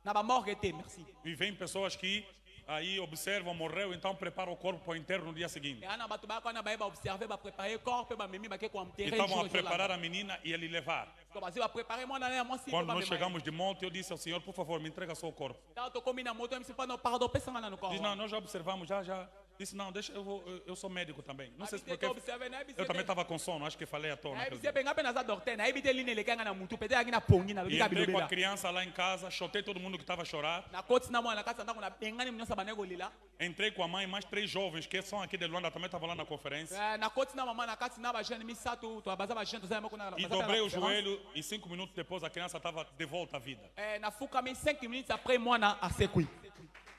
B: na ba morgue te, merci.
A: E vem pessoas que aí observam, morreu, então prepara o corpo para o enterro no dia seguinte.
B: Et ana batu ba ko na ba observer, ba préparer corps, pe ba memi ba ke ko
A: E
B: enterrer.
A: estavam a preparar a menina e ele levar.
B: Ko ba ba préparer moi na moi si.
A: Quando nós chegamos de moto, eu disse ao Senhor, por favor, me entrega só o corpo.
B: Tá to comi na moto, me se pa no pardon, pesa na no corps.
A: Diz, não, nós já observamos, já. Disse, não, deixa, eu sou médico também. Não sei se porque
B: observer na
A: eu também estava com sono, acho que falei à toa
B: Aí
A: naquele
B: você
A: dia.
B: pega apenas a dorte, aí bite line lekanga na mutu, pede aqui na pongi na
A: E
B: biga
A: entrei com a
B: bilobela.
A: criança lá em casa, chotei todo mundo que estava a chorar.
B: Na koti na mwana kasa ndako na bengani mnyosa banego lila.
A: Entrei com a mãe, mais 3 jovens que são aqui de Luanda, também estavam lá na conferência.
B: Na koti na mama na kati na ba jeune misatu, to abaza ba jeune to zama kuna.
A: E dobrei o joelho e 5 minutos depois a criança estava de volta à vida.
B: Na fuka mi 5 minutes après mwana a sekui.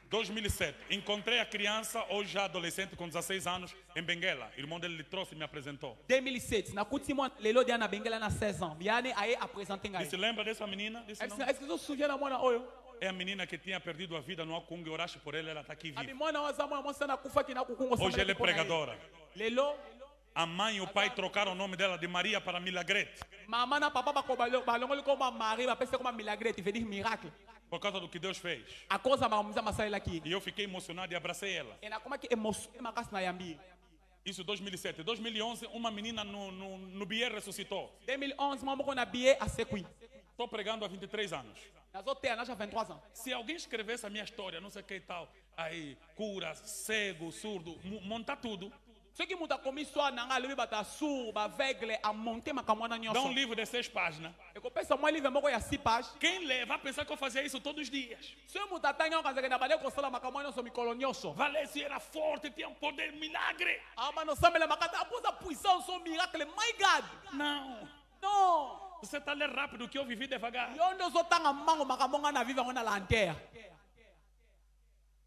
A: 2007, encontrei a criança, hoje já adolescente, com 16 anos, em Benguela. O irmão dele lhe trouxe e me apresentou.
B: 2007, na kuti mwana lelo dia na bengela na 16 ans. Biane aí apresenté ngai.
A: Disse, lembra dessa menina? Disse, não.
B: Est-ce que você se souvient na mwana oyo?
A: É a menina que tinha perdido a vida no Acung, oraste por ela, ela está aqui
B: Abi
A: viva.
B: mwana waza mwana mwana na kufa kina kukungo
A: Hoje ela é pregadora.
B: Lelo
A: A mãe e o pai trocaram o nome dela de Maria para Milagrete,
B: mama na papa ba ko balongoli ko ma mari ba pese ko ma milagrete, veut dire miracle.
A: por causa do que Deus fez.
B: A causa ma mza masaila ki.
A: E eu fiquei emocionado e abracei ela.
B: E na como que emoção makas na yambi.
A: Isso em 2007. Em 2011, uma menina no Bier ressuscitou.
B: 2011 mama ko na billet a sekui.
A: Estou pregando há 23 anos.
B: Nazo te na já 23 ans.
A: Se alguém escrevesse a minha história, não sei o que e tal, aí, cura, cego, surdo, montar tudo.
B: Ceux qui m'ont commis soit nanga lebi bata sourd, aveugle, a monté ma kamwana
A: Dá
B: nyonso.
A: livro de 6 páginas.
B: Et que pensa moi livre moko ya 6 pages.
A: Quem lê vai pensar que eu fazia isso todos os dias.
B: Ceux qui m'ont tanga kanzeke na bale ko sala makamwana nyonso mikolo nyonso.
A: Valência era forte, tinha um poder milagre.
B: Ah mano sambela makata aposa puissance au miracle. My God.
A: Não.
B: Non.
A: Você está lendo rápido que eu vivi devagar.
B: Yo ndo zo tanga mango makamonga na viva ngona lanterre.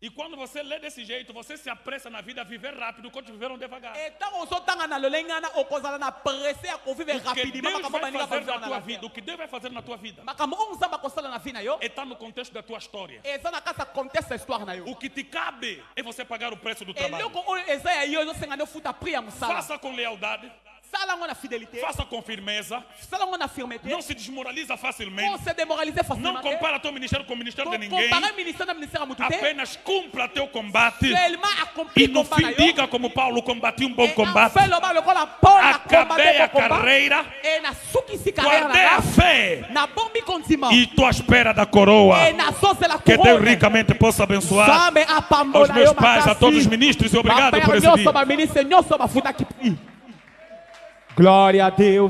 A: E quando você lê desse jeito, você se apressa na vida a viver rápido quando viveram devagar.
B: Et tant on zo tanga na lolengana okozala na pressé a ko vivre
A: O que
B: rapidement
A: Deus
B: makambo
A: vai
B: baninga
A: fazer
B: ko
A: na
B: na
A: tua
B: la
A: vida, o que Deus vai fazer na tua vida,
B: makambo onzamba ko sala na fina yo.
A: está no contexto da tua história.
B: Eza na kasa contexte histoire na yo.
A: O que te cabe é você pagar o preço do
B: Et
A: trabalho.
B: loko oyo eza ya yo zo senga no futa prix ya musala.
A: Faça com lealdade,
B: Sala ngona fidélité.
A: faça com firmeza,
B: Sala ngona fermeté.
A: não se desmoraliza
B: On
A: facilmente,
B: se démoraliser facilement.
A: não compara teu ministério com o ministério de ninguém,
B: Comparer ministère na ministère mututé.
A: apenas cumpra teu combate
B: Seulement
A: e
B: accomplir
A: no
B: combat
A: fim diga como Paulo combateu um bom
B: Fait
A: combate,
B: le mal le Paul a
A: acabei
B: combattu
A: a
B: le combat.
A: carreira,
B: Et na suki si carrière
A: guardei a
B: na
A: fé
B: na bombi condiment.
A: e estou à espera da coroa.
B: Et na sauce la
A: Que Deus
B: couronne.
A: ricamente possa abençoar
B: Sambe apambola
A: aos meus
B: yo
A: pais, a
B: makasi.
A: todos os ministros e obrigado
B: Papa
A: por esse
B: nyonso
A: dia.
B: ba ministre nyonso bafuta kipi. Glória a Deus.